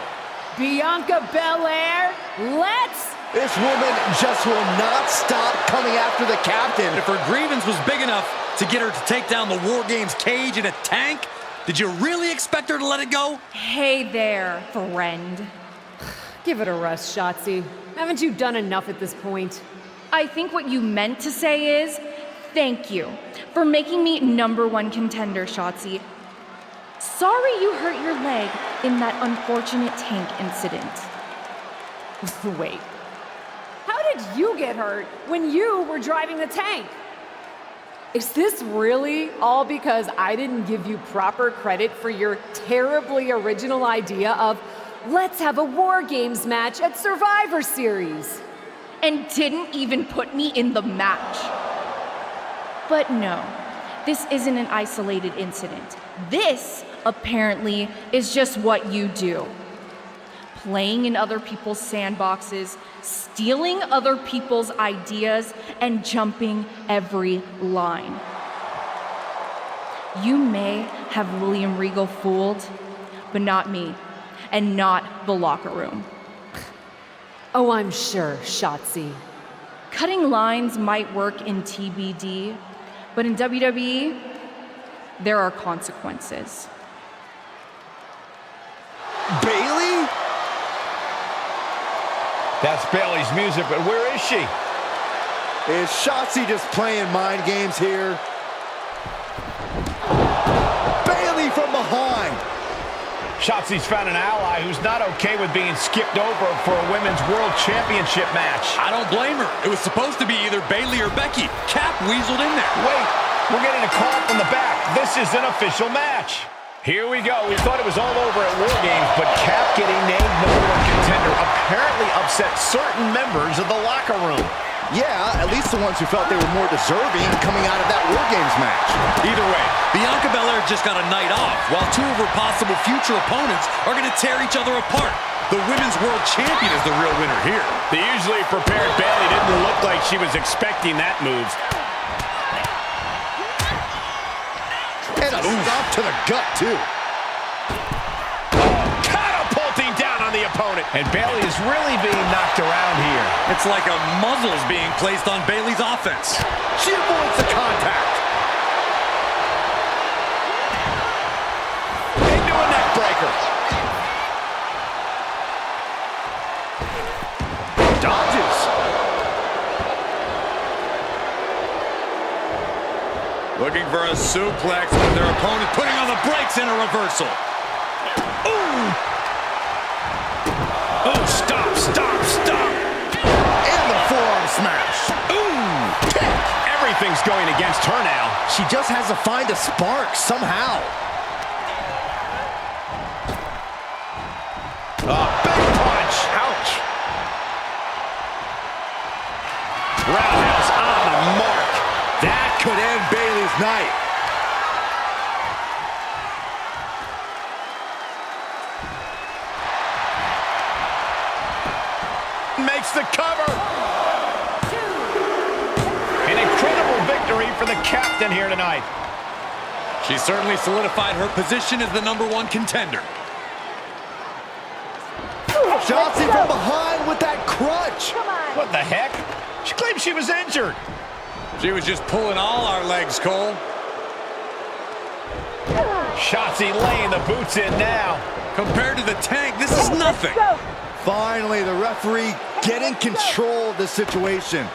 Bianca Belair, let's... This woman just will not stop coming after the captain. If her grievance was big enough to get her to take down the War Games cage in a tank, did you really expect her to let it go? Hey there, friend. Give it a rest, Shotzi. Haven't you done enough at this point? I think what you meant to say is, thank you for making me #1 contender, Shotzi. Sorry you hurt your leg in that unfortunate tank incident. Wait. How did you get hurt when you were driving the tank? Is this really all because I didn't give you proper credit for your terribly original idea of, let's have a War Games match at Survivor Series? And didn't even put me in the match. But no, this isn't an isolated incident. This, apparently, is just what you do. Playing in other people's sandboxes, stealing other people's ideas, and jumping every line. You may have William Regal fooled, but not me, and not the locker room. Oh, I'm sure, Shotzi. Cutting lines might work in TBD, but in WWE, there are consequences. Bayley? That's Bayley's music, but where is she? Is Shotzi just playing mind games here? Bayley from behind. Shotzi's found an ally who's not okay with being skipped over for a Women's World Championship match. I don't blame her. It was supposed to be either Bayley or Becky. Cap weaseled in there. Wait, we're getting a call from the back. This is an official match. Here we go. We thought it was all over at War Games, but Cap getting named #1 contender apparently upset certain members of the locker room. Yeah, at least the ones who felt they were more deserving coming out of that War Games match. Either way, Bianca Belair just got a night off, while two of her possible future opponents are going to tear each other apart. The Women's World Champion is the real winner here. The usually prepared Bayley didn't look like she was expecting that move. And a stop to the gut, too. Catapulting down on the opponent. And Bayley is really being knocked around here. It's like a muzzle's being placed on Bayley's offense. She avoids the contact. Into a neck breaker. Dodges. Looking for a suplex, but their opponent putting on the brakes in a reversal. Ooh! Oh, stop, stop, stop! And the forearm smash. Ooh! Kick! Everything's going against her now. She just has to find a spark somehow. Big punch! Ouch! Roundhouse on the mark. That could end Bayley's night. Makes the cover. An incredible victory for the captain here tonight. She certainly solidified her position as the #1 contender. Shotzi from behind with that crutch. What the heck? She claimed she was injured. She was just pulling all our legs, Cole. Shotzi laying the boots in now. Compared to the tank, this is nothing. Finally, the referee getting control of the situation.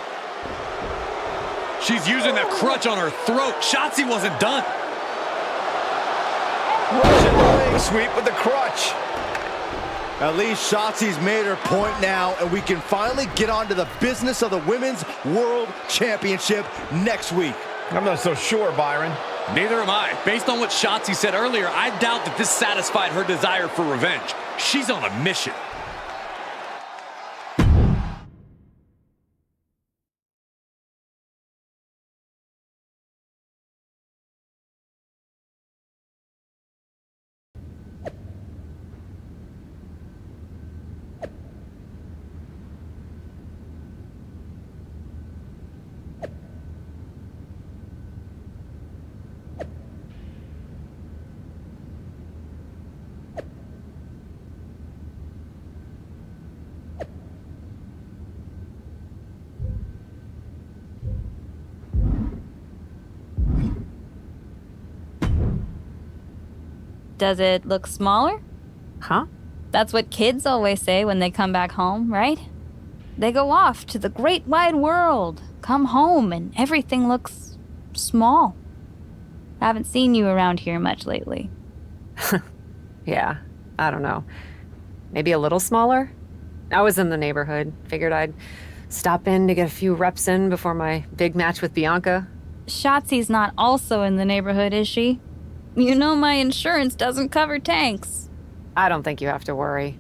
She's using that crutch on her throat. Shotzi wasn't done. Russian leg sweep with the crutch. At least Shotzi's made her point now, and we can finally get on to the business of the Women's World Championship next week. I'm not so sure, Byron. Neither am I. Based on what Shotzi said earlier, I doubt that this satisfied her desire for revenge. She's on a mission. Does it look smaller? Huh? That's what kids always say when they come back home, right? They go off to the great wide world, come home, and everything looks small. Haven't seen you around here much lately. Yeah, I don't know. Maybe a little smaller? I was in the neighborhood. Figured I'd stop in to get a few reps in before my big match with Bianca. Shotzi's not also in the neighborhood, is she? You know my insurance doesn't cover tanks. I don't think you have to worry.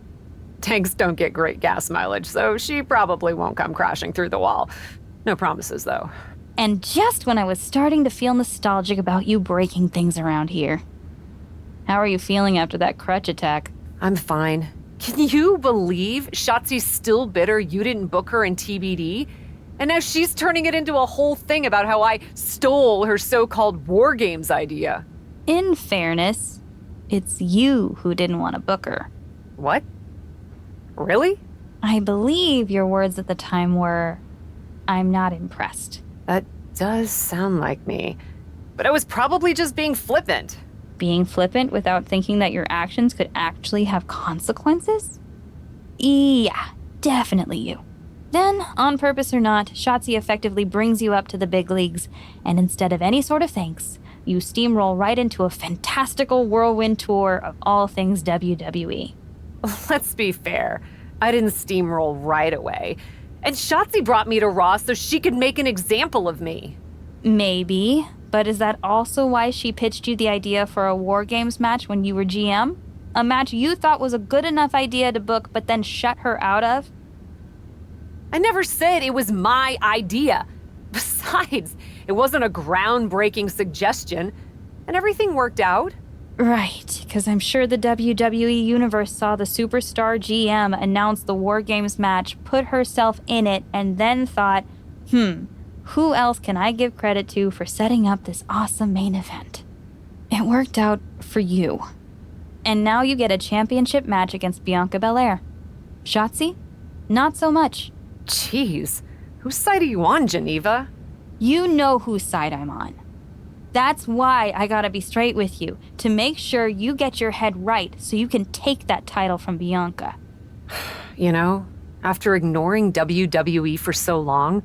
Tanks don't get great gas mileage, so she probably won't come crashing through the wall. No promises, though. And just when I was starting to feel nostalgic about you breaking things around here. How are you feeling after that crutch attack? I'm fine. Can you believe Shotzi's still bitter you didn't book her in TBD? And now she's turning it into a whole thing about how I stole her so-called War Games idea. In fairness, it's you who didn't want to book her. What? Really? I believe your words at the time were, "I'm not impressed." That does sound like me. But I was probably just being flippant. Being flippant without thinking that your actions could actually have consequences? Yeah, definitely you. Then, on purpose or not, Shotzi effectively brings you up to the big leagues, and instead of any sort of thanks, you steamroll right into a fantastical whirlwind tour of all things WWE. Let's be fair. I didn't steamroll right away. And Shotzi brought me to Raw so she could make an example of me. Maybe, but is that also why she pitched you the idea for a War Games match when you were GM? A match you thought was a good enough idea to book but then shut her out of? I never said it was my idea. Besides, it wasn't a groundbreaking suggestion, and everything worked out. Right, because I'm sure the WWE Universe saw the superstar GM announce the War Games match, put herself in it, and then thought, who else can I give credit to for setting up this awesome main event? It worked out for you. And now you get a championship match against Bianca Belair. Shotzi? Not so much. Jeez, whose side are you on, Geneva? You know whose side I'm on. That's why I gotta be straight with you, to make sure you get your head right so you can take that title from Bianca. You know, after ignoring WWE for so long,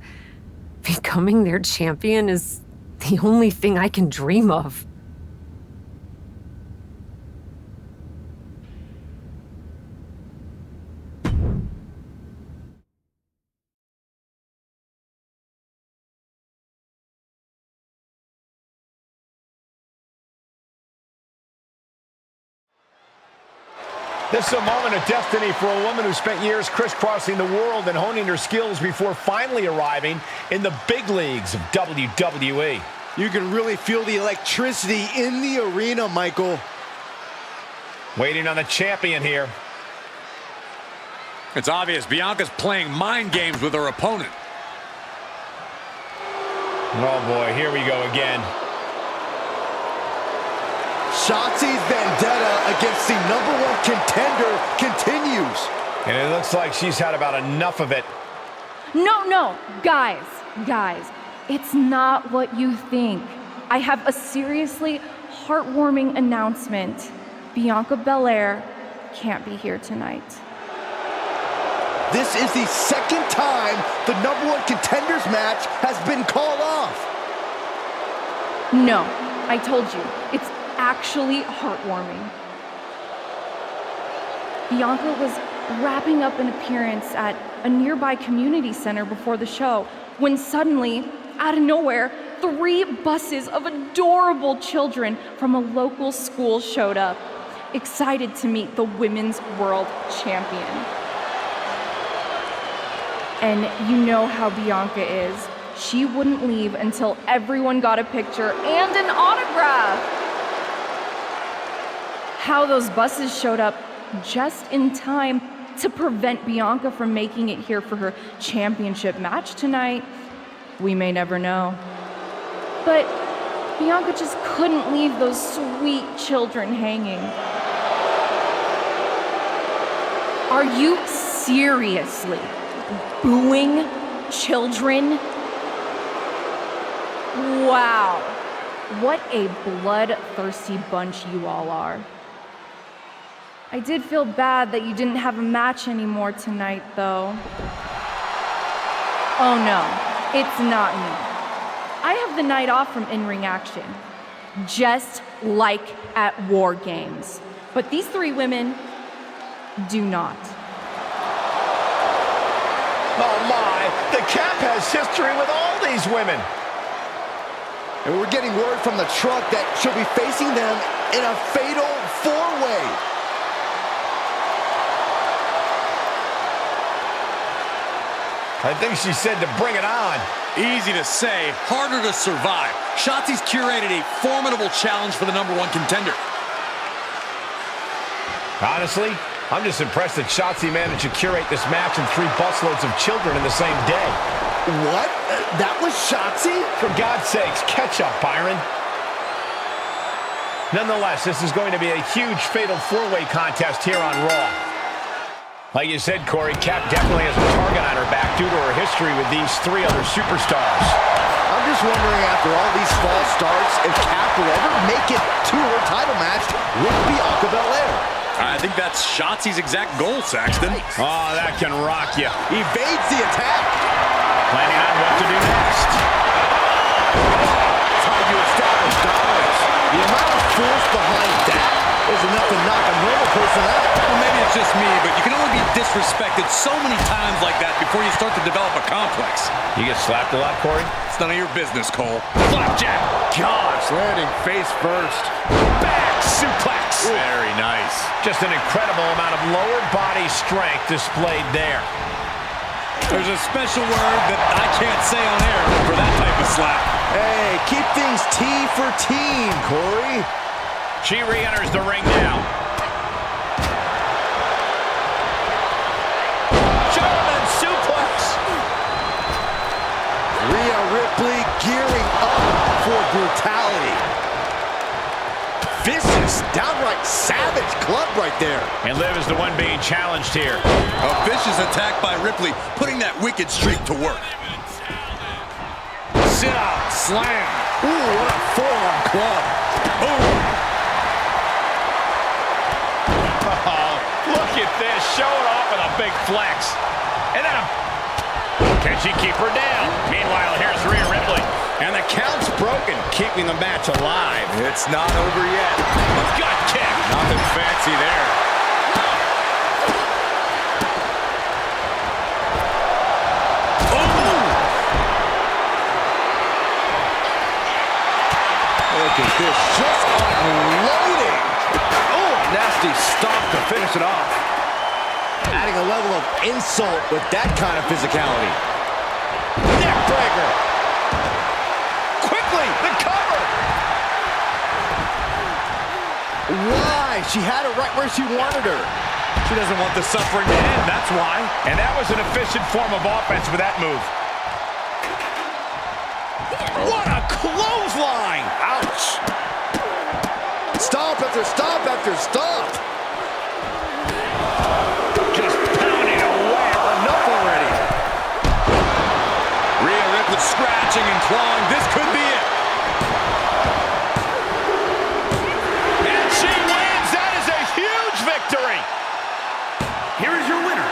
becoming their champion is the only thing I can dream of. This is a moment of destiny for a woman who spent years crisscrossing the world and honing her skills before finally arriving in the big leagues of WWE. You can really feel the electricity in the arena, Michael. Waiting on the champion here. It's obvious Bianca's playing mind games with her opponent. Oh boy, here we go again. Shotzi's vendetta against the #1 contender continues. And it looks like she's had about enough of it. No, guys, it's not what you think. I have a seriously heartwarming announcement. Bianca Belair can't be here tonight. This is the second time the #1 contenders match has been called off. No, I told you, it's actually heartwarming. Bianca was wrapping up an appearance at a nearby community center before the show when suddenly, out of nowhere, 3 buses of adorable children from a local school showed up, excited to meet the Women's World Champion. And you know how Bianca is. She wouldn't leave until everyone got a picture and an autograph. How those buses showed up just in time to prevent Bianca from making it here for her championship match tonight, we may never know. But Bianca just couldn't leave those sweet children hanging. Are you seriously booing children? Wow, what a bloodthirsty bunch you all are. I did feel bad that you didn't have a match anymore tonight, though. Oh no, it's not me. I have the night off from in-ring action, just like at War Games. But these 3 women do not. Oh my, the Cap has history with all these women. And we're getting word from the truck that she'll be facing them in a fatal 4-way. I think she said to bring it on. Easy to say, harder to survive. Shotzi's curated a formidable challenge for the #1 contender. Honestly, I'm just impressed that Shotzi managed to curate this match and 3 busloads of children in the same day. What? That was Shotzi? For God's sakes, catch up, Byron. Nonetheless, this is going to be a huge fatal 4-way contest here on Raw. Like you said, Corey, Cap definitely has a target on her back due to her history with these 3 other superstars. I'm just wondering, after all these false starts, if Cap will ever make it to her title match with Bianca Belair. I think that's Shotzi's exact goal, Saxton. Oh, that can rock you. Evades the attack. Planning on what to do next. That's how you establish dominance. The amount of force behind that is enough to knock a normal person out. Well, maybe it's just me, but you can only be disrespected so many times like that before you start to develop a complex. You get slapped a lot, Corey? It's none of your business, Cole. Flapjack. Gosh, landing face first. Back suplex. Very nice. Just an incredible amount of lower body strength displayed there. There's a special word that I can't say on air for that type of slap. Hey, keep things T for team, Corey. She re-enters the ring now. German suplex. Rhea Ripley gearing up for brutality. Vicious, downright savage club right there. And Liv is the one being challenged here. A vicious attack by Ripley, putting that wicked streak to work. Sit out, slam. Ooh, what a forearm club. Ooh. Oh, look at this, showing off with a big flex. And then can she keep her down? Meanwhile, here's Rhea Ripley. And the count's broken, keeping the match alive. It's not over yet. Gut kick. Nothing fancy there. Look at this, just unloading. Oh, nasty stomp to finish it off. Adding a level of insult with that kind of physicality. Neck breaker. Quickly, the cover. Why? She had it right where she wanted her. She doesn't want the suffering to end, that's why. And that was an efficient form of offense with that move. What a clothesline! Ouch. Stomp after stomp after stomp. Just pounding away. Enough already. Rhea Ripley scratching and clawing. This could be it. And she wins! That is a huge victory! Here is your winner,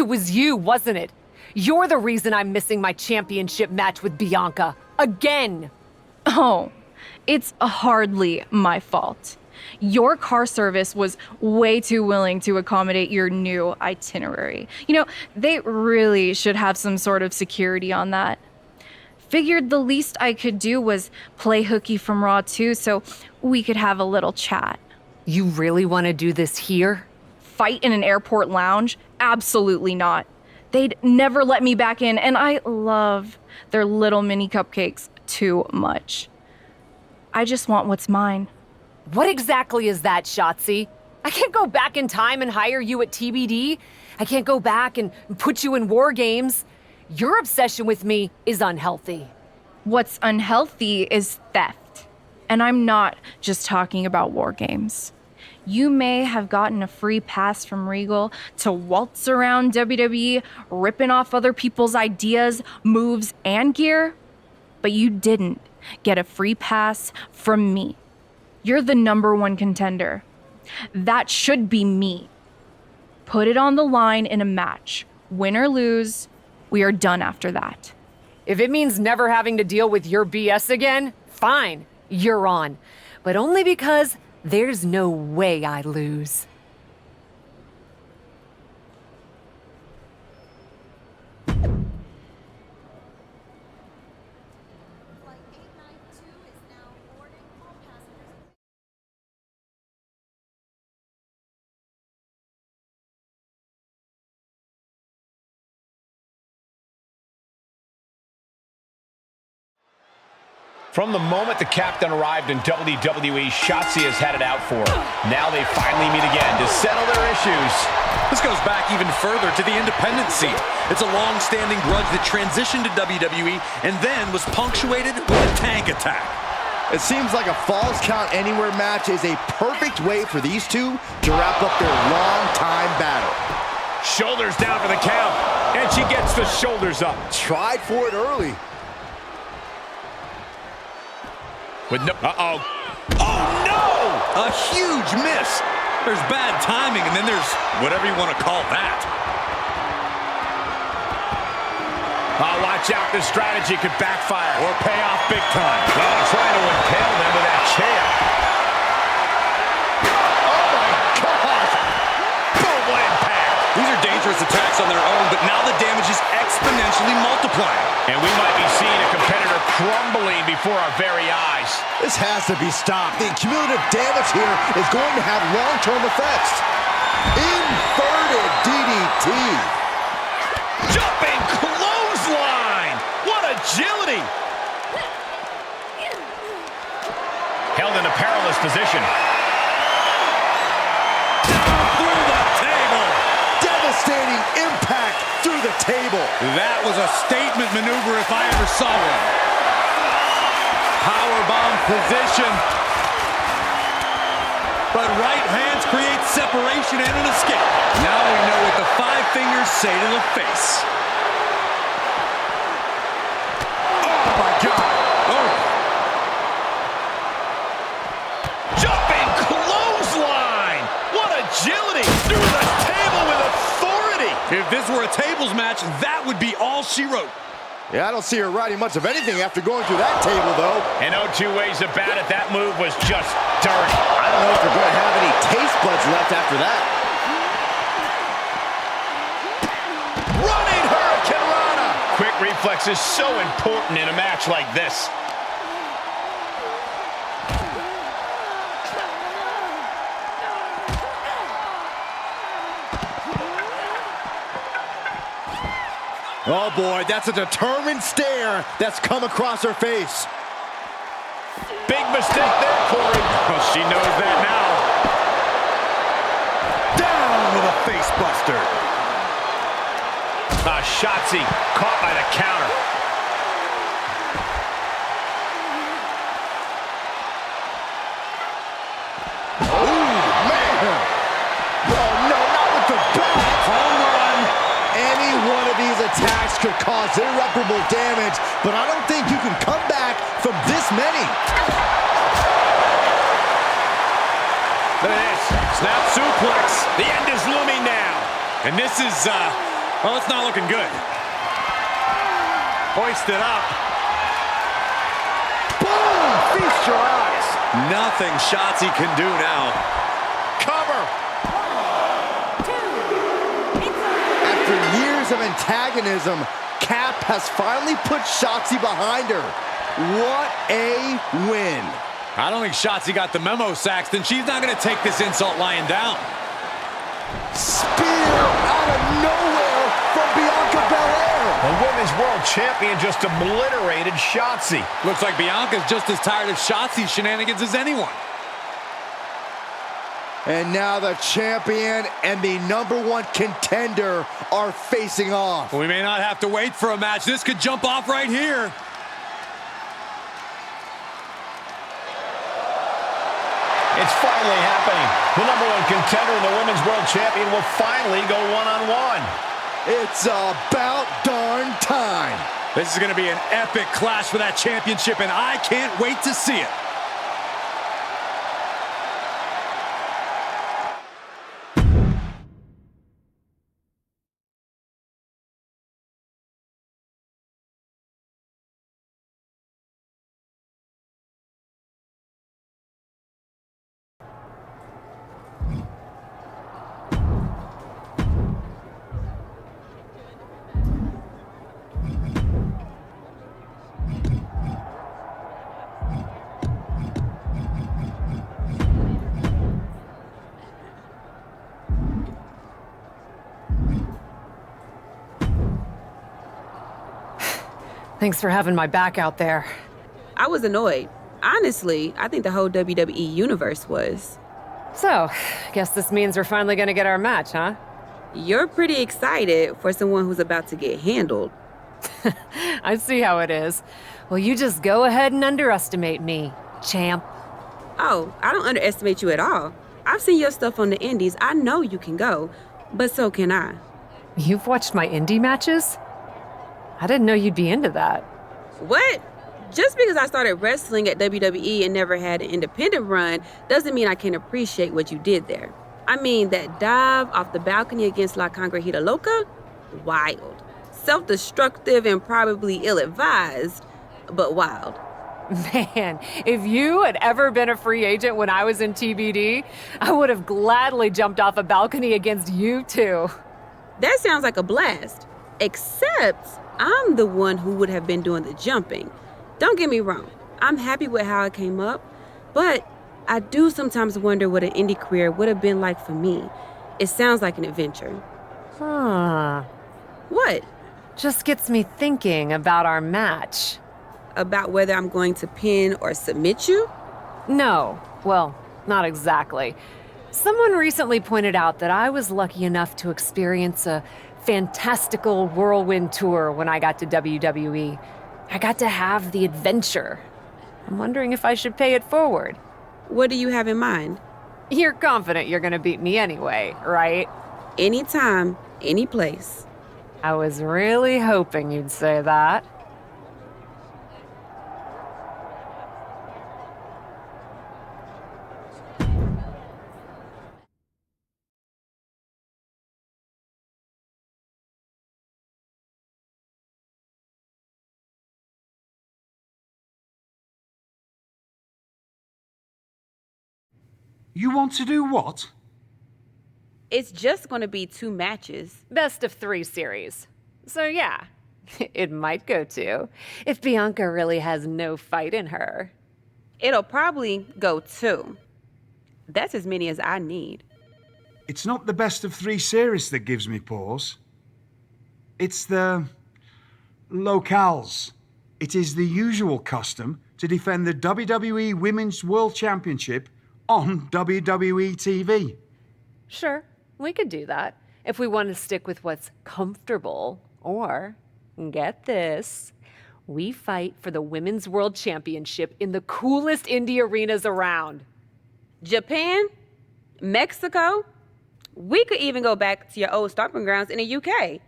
It was you, wasn't it? You're the reason I'm missing my championship match with Bianca. Again! Oh, it's hardly my fault. Your car service was way too willing to accommodate your new itinerary. You know, they really should have some sort of security on that. Figured the least I could do was play hooky from Raw 2 so we could have a little chat. You really want to do this here? Fight in an airport lounge? Absolutely not. They'd never let me back in, and I love their little mini cupcakes too much. I just want what's mine. What exactly is that, Shotzi? I can't go back in time and hire you at TBD. I can't go back and put you in War Games. Your obsession with me is unhealthy. What's unhealthy is theft. And I'm not just talking about War Games. You may have gotten a free pass from Regal to waltz around WWE, ripping off other people's ideas, moves, and gear, but you didn't get a free pass from me. You're the #1 contender. That should be me. Put it on the line in a match. Win or lose, we are done after that. If it means never having to deal with your BS again, fine, you're on. But only because there's no way I lose. From the moment the captain arrived in WWE, Shotzi has had it out for her. Now they finally meet again to settle their issues. This goes back even further to the independent scene. It's a long-standing grudge that transitioned to WWE and then was punctuated with a tank attack. It seems like a Falls Count Anywhere match is a perfect way for these two to wrap up their long-time battle. Shoulders down for the count, and she gets the shoulders up. Tried for it early. With no... Oh, no! A huge miss. There's bad timing, and then there's whatever you want to call that. Oh, watch out. This strategy could backfire or pay off big time. Well, trying to impale them with that chair. Oh, my gosh! Boom, what impact. These are dangerous attacks on their own, but now the damage is exponentially multiplying. And we might be seeing a competitor crumbling before our very eyes. This has to be stopped. The cumulative damage here is going to have long-term effects. Inverted DDT. Jumping clothesline. What agility. Held in a perilous position. Through the table. Devastating impact through the table. That was a statement maneuver if I ever saw one. Powerbomb position. But right hands create separation and an escape. Now we know what the 5 fingers say to the face. Oh, my God. Oh. Jumping clothesline. What agility. Through the table with authority. If this were a tables match, that would be all she wrote. Yeah, I don't see her riding much of anything after going through that table, though. And no two ways about it, that move was just dirty. I don't know if they're going to have any taste buds left after that. Running Hurricane Rana. Quick reflexes so important in a match like this. Oh, boy, that's a determined stare that's come across her face. Big mistake there, Corey. Well, she knows that now. Down with a face buster. Shotzi caught by the counter. Ooh, man. Oh, no, not with the back. Home run. Any one of these attacks could cause irreparable damage, but I don't think you can come back from this many. Look at this. Snap suplex. The end is looming now. And this is Well, it's not looking good. Hoisted up. Boom! Feast your eyes. Nothing Shotzi can do now. Cover. After years of antagonism, Cap has finally put Shotzi behind her. What a win. I don't think Shotzi got the memo, Saxton. She's not going to take this insult lying down. Spear out of nowhere from Bianca Belair. The Women's World Champion just obliterated Shotzi. Looks like Bianca's just as tired of Shotzi's shenanigans as anyone. And now the champion and the #1 contender are facing off. We may not have to wait for a match. This could jump off right here. It's finally happening. The #1 contender and the Women's World Champion will finally go one-on-one. It's about darn time. This is going to be an epic clash for that championship, and I can't wait to see it. Thanks for having my back out there. I was annoyed. Honestly, I think the whole WWE universe was. So, guess this means we're finally gonna get our match, huh? You're pretty excited for someone who's about to get handled. I see how it is. Well, you just go ahead and underestimate me, champ. Oh, I don't underestimate you at all. I've seen your stuff on the indies. I know you can go, but so can I. You've watched my indie matches? I didn't know you'd be into that. What? Just because I started wrestling at WWE and never had an independent run doesn't mean I can't appreciate what you did there. I mean, that dive off the balcony against La Congrejita Loca? Wild. Self-destructive and probably ill-advised, but wild. Man, if you had ever been a free agent when I was in TBD, I would have gladly jumped off a balcony against you too. That sounds like a blast. Except I'm the one who would have been doing the jumping. Don't get me wrong, I'm happy with how it came up, but I do sometimes wonder what an indie career would have been like for me. It sounds like an adventure. Huh. What? Just gets me thinking about our match. About whether I'm going to pin or submit you? No, well, not exactly. Someone recently pointed out that I was lucky enough to experience a fantastical whirlwind tour when I got to WWE. I got to have the adventure. I'm wondering if I should pay it forward. What do you have in mind? You're confident you're gonna beat me anyway, right? Anytime, any place. I was really hoping you'd say that. You want to do what? It's just going to be 2 matches. Best of 3 series. So yeah, it might go 2 if Bianca really has no fight in her. It'll probably go 2. That's as many as I need. It's not the best of 3 series that gives me pause. It's the locales. It is the usual custom to defend the WWE Women's World Championship on WWE TV. Sure, we could do that if we want to stick with what's comfortable. Or, get this, we fight for the Women's World Championship in the coolest indie arenas around. Japan? Mexico? We could even go back to your old stomping grounds in the UK.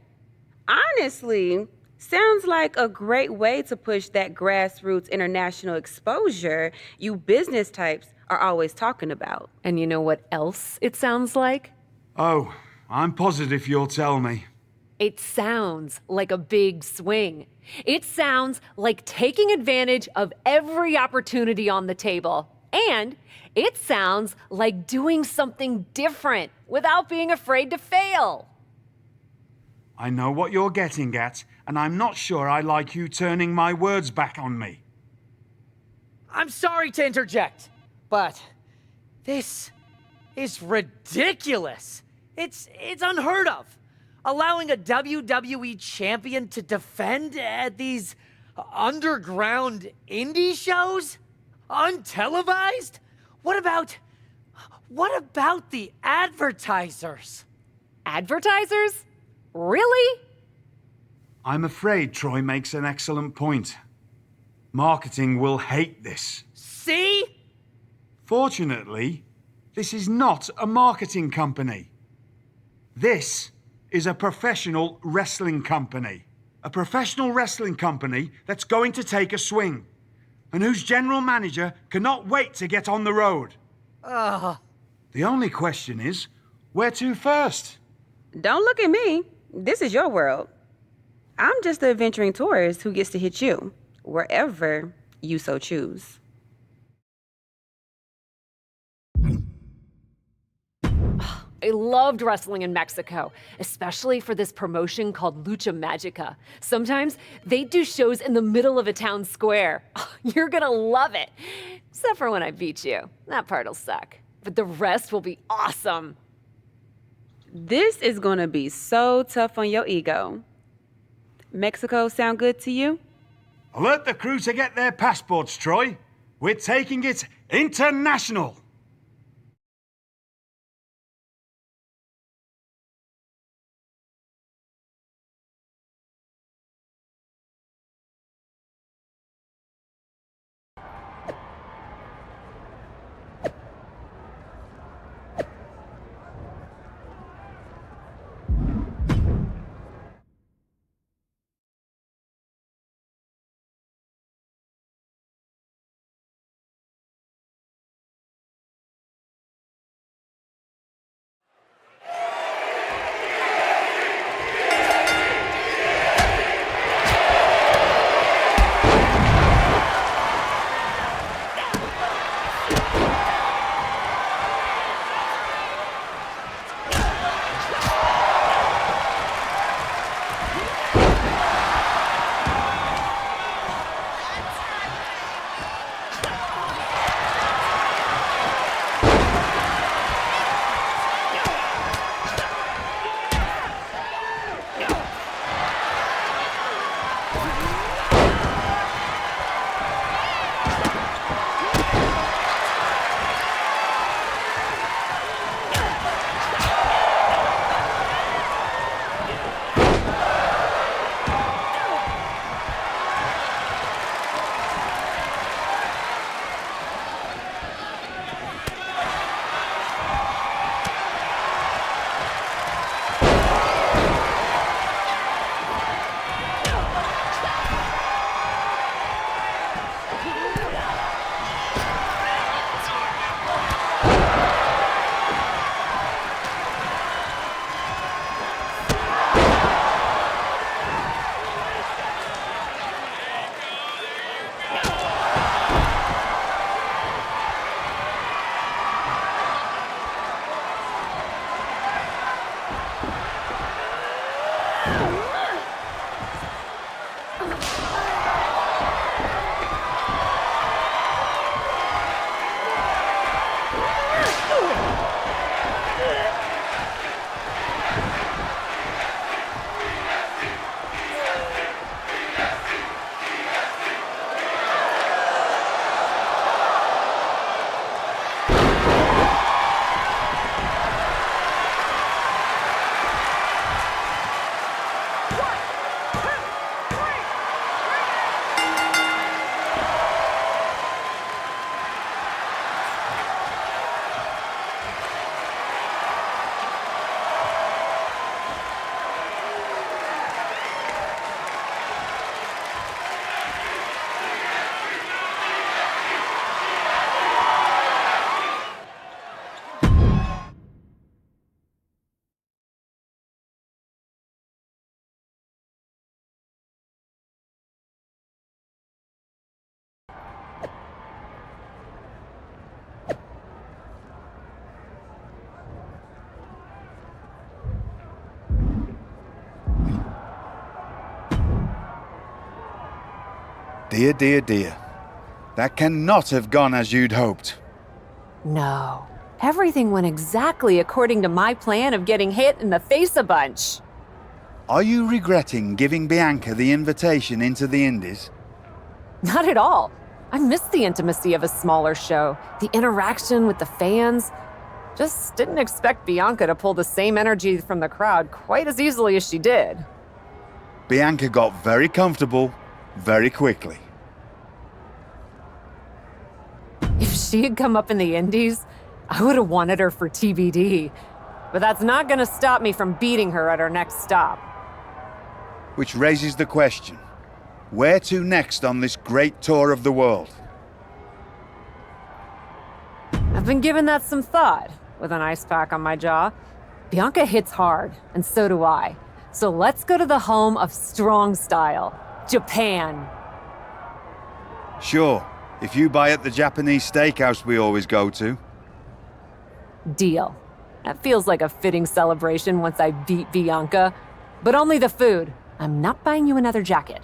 Honestly, sounds like a great way to push that grassroots international exposure you business types are always talking about. And you know what else it sounds like? Oh, I'm positive you'll tell me. It sounds like a big swing. It sounds like taking advantage of every opportunity on the table. And it sounds like doing something different without being afraid to fail. I know what you're getting at, and I'm not sure I like you turning my words back on me. I'm sorry to interject, but this is ridiculous. It's unheard of. Allowing a WWE champion to defend at these underground indie shows? Untelevised? What about the advertisers? Advertisers? Really? I'm afraid Troy makes an excellent point. Marketing will hate this. See? Fortunately, this is not a marketing company. This is a professional wrestling company. A professional wrestling company that's going to take a swing, and whose general manager cannot wait to get on the road. The only question is, where to first? Don't look at me. This is your world. I'm just the adventuring tourist who gets to hit you, wherever you so choose. I loved wrestling in Mexico, especially for this promotion called Lucha Magica. Sometimes they do shows in the middle of a town square. You're gonna love it. Except for when I beat you. That part'll suck. But the rest will be awesome. This is gonna be so tough on your ego. Mexico sound good to you? Alert the crew to get their passports, Troy. We're taking it international. Dear, dear, dear. That cannot have gone as you'd hoped. No. Everything went exactly according to my plan of getting hit in the face a bunch. Are you regretting giving Bianca the invitation into the Indies? Not at all. I miss the intimacy of a smaller show, the interaction with the fans. Just didn't expect Bianca to pull the same energy from the crowd quite as easily as she did. Bianca got very comfortable very quickly. If she had come up in the Indies, I would have wanted her for TBD. But that's not gonna stop me from beating her at her next stop. Which raises the question, where to next on this great tour of the world? I've been giving that some thought, with an ice pack on my jaw. Bianca hits hard, and so do I. So let's go to the home of strong style, Japan. Sure, if you buy at the Japanese steakhouse we always go to. Deal. That feels like a fitting celebration once I beat Bianca. But only the food. I'm not buying you another jacket.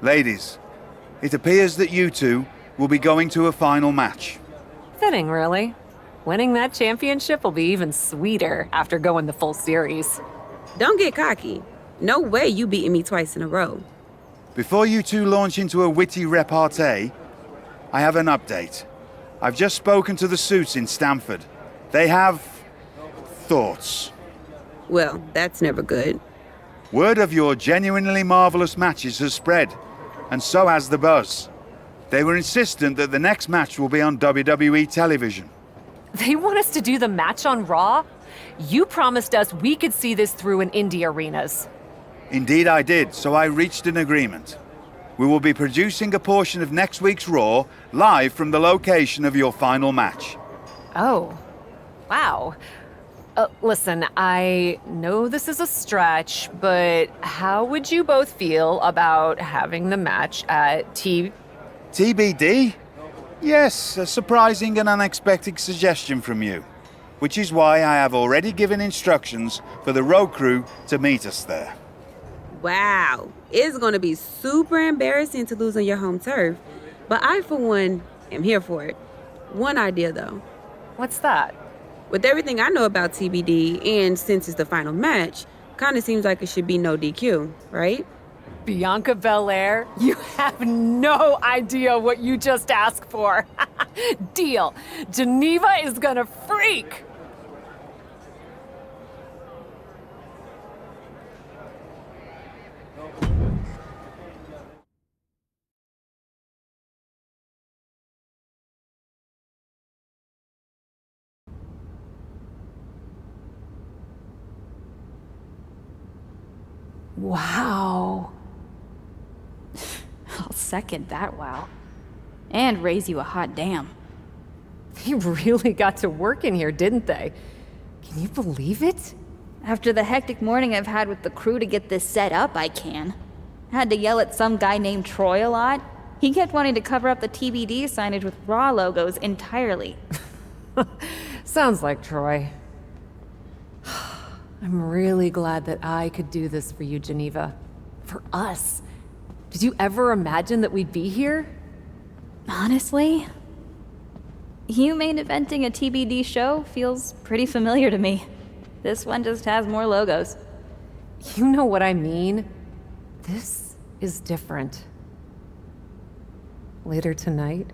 Ladies, it appears that you two will be going to a final match. Fitting, really. Winning that championship will be even sweeter after going the full series. Don't get cocky. No way you beating me twice in a row. Before you two launch into a witty repartee, I have an update. I've just spoken to the suits in Stamford. They have thoughts. Well, that's never good. Word of your genuinely marvelous matches has spread, and so has the buzz. They were insistent that the next match will be on WWE television. They want us to do the match on Raw? You promised us we could see this through in indie arenas. Indeed I did, so I reached an agreement. We will be producing a portion of next week's Raw live from the location of your final match. Oh, wow. Listen, I know this is a stretch, but how would you both feel about having the match at TBD? Yes, a surprising and unexpected suggestion from you, which is why I have already given instructions for the road crew to meet us there. Wow, it's gonna be super embarrassing to lose on your home turf, but I, for one, am here for it. One idea, though. What's that? With everything I know about TBD, and since it's the final match, kinda seems like it should be no DQ, right? Bianca Belair, you have no idea what you just asked for. Deal. Geneva is gonna freak. Wow. I'll second that wow. And raise you a hot damn. They really got to work in here, didn't they? Can you believe it? After the hectic morning I've had with the crew to get this set up, I can. Had to yell at some guy named Troy a lot. He kept wanting to cover up the TBD signage with Raw logos entirely. Sounds like Troy. I'm really glad that I could do this for you, Geneva. For us. Did you ever imagine that we'd be here? Honestly, you main eventing a TBD show feels pretty familiar to me. This one just has more logos. You know what I mean? This is different. Later tonight,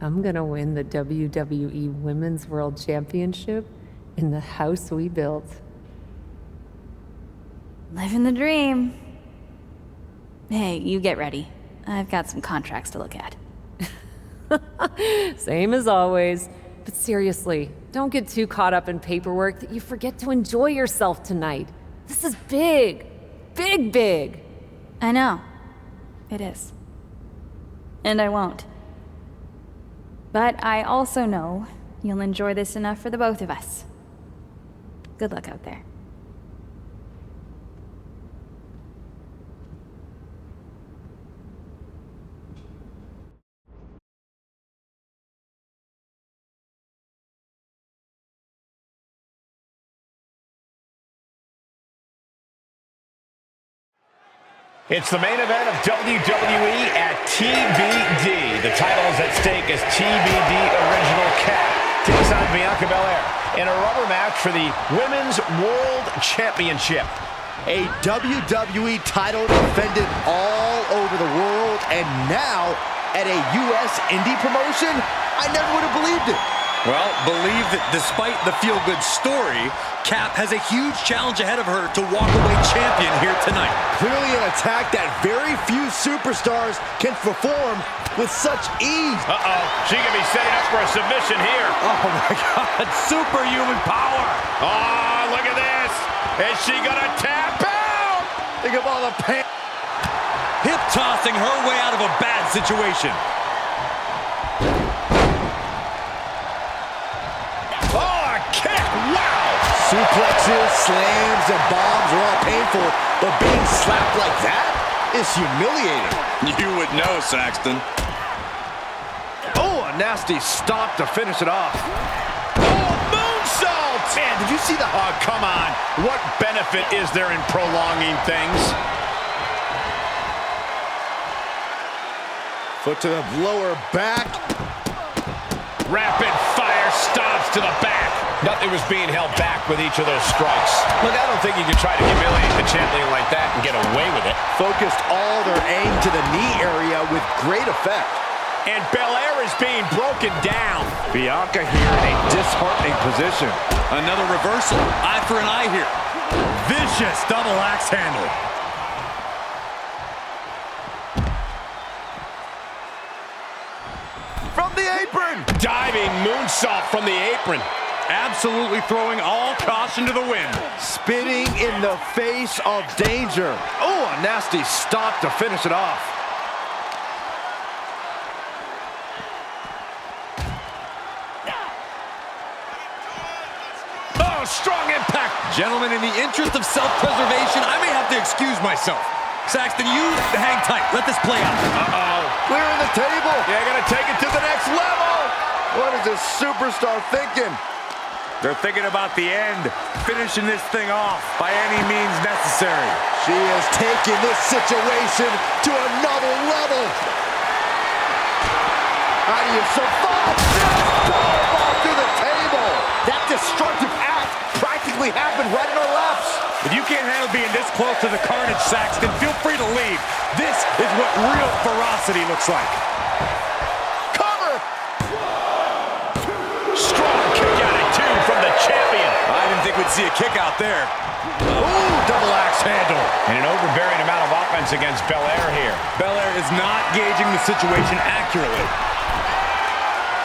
I'm gonna win the WWE Women's World Championship in the house we built. Living the dream. Hey, you get ready. I've got some contracts to look at. Same as always. But seriously, don't get too caught up in paperwork that you forget to enjoy yourself tonight. This is big. Big, big. I know. It is. And I won't. But I also know you'll enjoy this enough for the both of us. Good luck out there. It's the main event of WWE at TBD. The title is at stake as TBD Original Cat takes on Bianca Belair in a rubber match for the Women's World Championship. A WWE title defended all over the world, and now at a U.S. indie promotion? I never would have believed it. Well, believe that despite the feel-good story, Cap has a huge challenge ahead of her to walk away champion here tonight. Clearly an attack that very few superstars can perform with such ease. Uh-oh, she could be setting up for a submission here. Oh my God, superhuman power. Oh, look at this. Is she gonna tap out? Think of all the pain. Hip tossing her way out of a bad situation. Suplexes, slams, and bombs are all painful, but being slapped like that is humiliating. You would know, Saxton. Oh, a nasty stomp to finish it off. Oh, moonsault! Man, did you see the... Oh, come on. What benefit is there in prolonging things? Foot to the lower back. Rapid fire stops to the back. Nothing was being held back with each of those strikes. Look, I don't think you can try to humiliate the champion like that and get away with it. Focused all their aim to the knee area with great effect. And Belair is being broken down. Bianca here in a disheartening position. Another reversal. Eye for an eye here. Vicious double axe handle. From the apron. Diving moonsault from the apron. Absolutely throwing all caution to the wind. Spitting in the face of danger. Oh, a nasty stop to finish it off. Oh, strong impact. Gentlemen, in the interest of self-preservation, I may have to excuse myself. Saxton, you hang tight. Let this play out. Uh-oh. Clearing the table. They're going to take it to the next level. What is this superstar thinking? They're thinking about the end, finishing this thing off by any means necessary. She has taken this situation to another level. How do you survive this? Ball through the table. That destructive act practically happened right in our laps. If you can't handle being this close to the carnage, Saxton, feel free to leave. This is what real ferocity looks like. Cover. Strong kick out at two from the champion. I didn't think we'd see a kick out there. Ooh, double axe handle. And an overbearing amount of offense against Belair here. Belair is not gauging the situation accurately.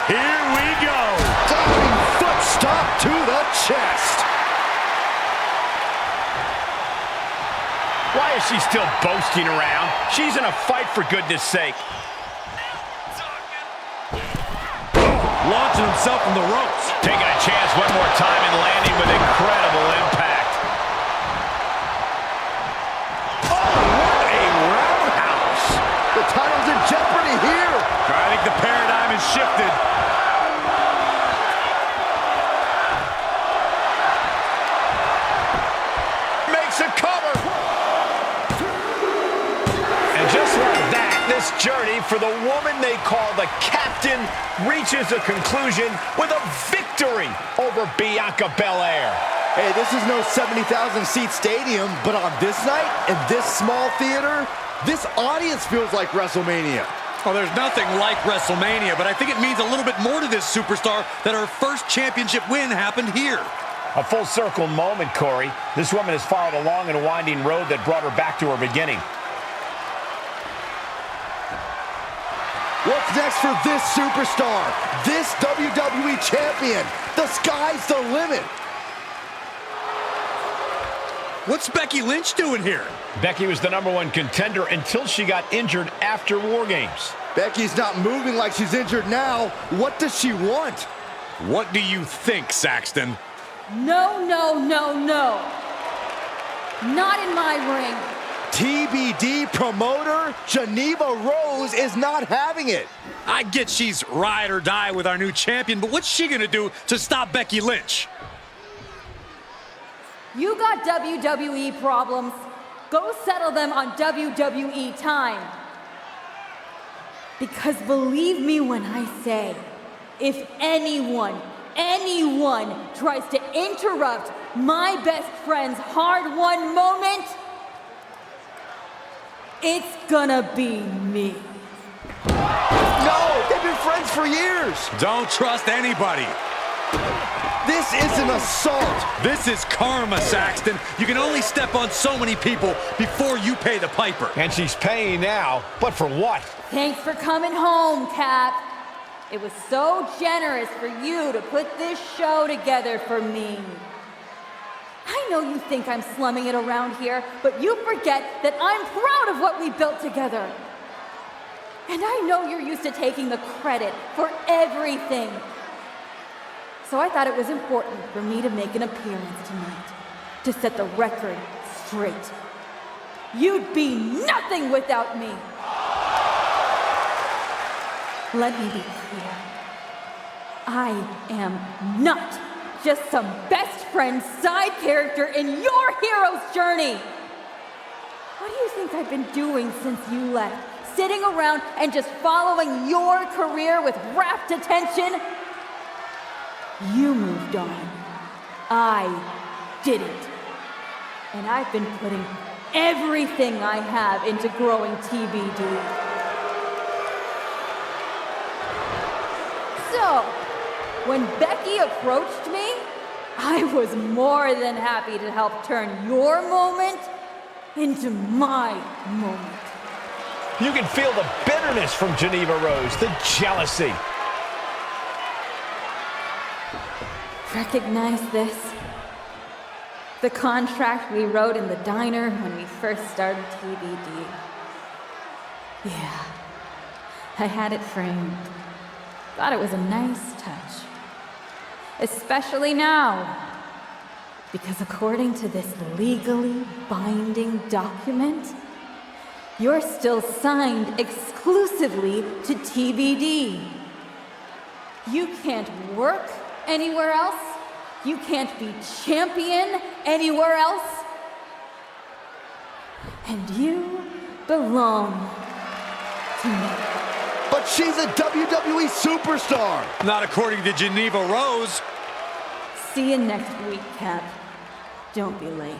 Here we go. Diving foot stop to the chest. Why is she still boasting around? She's in a fight, for goodness sake. Launching himself from the ropes. Taking a chance one more time and landing with incredible impact. Oh, what a roundhouse. The title's in jeopardy here. I think the paradigm has shifted. Makes a cover. And just like that, this journey for the woman they call the Captain reaches a conclusion with a victory over Bianca Belair. Hey, this is no 70,000-seat stadium, but on this night, in this small theater, this audience feels like WrestleMania. Well, there's nothing like WrestleMania, but I think it means a little bit more to this superstar that her first championship win happened here. A full circle moment, Corey. This woman has followed a long and winding road that brought her back to her beginning. What's next for this superstar? This WWE champion? The sky's the limit. What's Becky Lynch doing here? Becky was the #1 contender until she got injured after War Games. Becky's not moving like she's injured now. What does she want? What do you think, Saxton? No, no, no, no. Not in my ring. TBD promoter Geneva Rose is not having it. I get she's ride or die with our new champion, but what's she gonna do to stop Becky Lynch? You got WWE problems. Go settle them on WWE time. Because believe me when I say, if anyone tries to interrupt my best friend's hard-won moment, it's gonna be me. No, they've been friends for years. Don't trust anybody. This is an assault. This is karma, Saxton. You can only step on so many people before you pay the piper. And she's paying now, but for what? Thanks for coming home, Cap. It was so generous for you to put this show together for me. I know you think I'm slumming it around here, but you forget that I'm proud of what we built together. And I know you're used to taking the credit for everything. So I thought it was important for me to make an appearance tonight, to set the record straight. You'd be nothing without me. Let me be clear. I am not just some best friend side character in your hero's journey. What do you think I've been doing since you left? sitting around and just following your career with rapt attention? You moved on. I didn't. And I've been putting everything I have into growing TBD. So, when Becky approached me, I was more than happy to help turn your moment into my moment. You can feel the bitterness from Geneva Rose, the jealousy. Recognize this? The contract we wrote in the diner when we first started TBD. Yeah, I had it framed. Thought it was a nice touch. Especially now. Because according to this legally binding document, you're still signed exclusively to TBD. You can't work anywhere else. You can't be champion anywhere else. And you belong to me. But she's a WWE superstar. Not according to Geneva Rose. See you next week, Cap. Don't be late.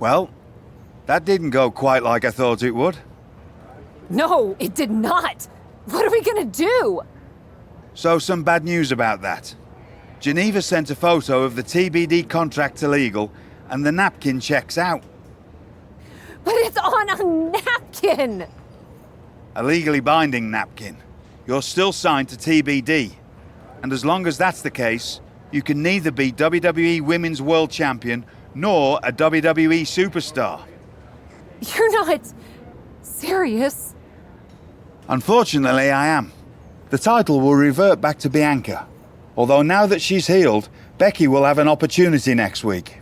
Well, that didn't go quite like I thought it would. No, it did not. What are we gonna do? So some bad news about that. Geneva sent a photo of the TBD contract to legal, and the napkin checks out. But it's on a napkin! A legally binding napkin. You're still signed to TBD. And as long as that's the case, you can neither be WWE Women's World Champion nor a WWE superstar. You're not serious? Unfortunately, I am. The title will revert back to Bianca. Although now that she's healed, Becky will have an opportunity next week.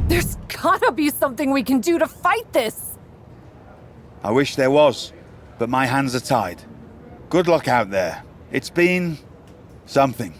There's gotta be something we can do to fight this! I wish there was, but my hands are tied. Good luck out there. It's been something.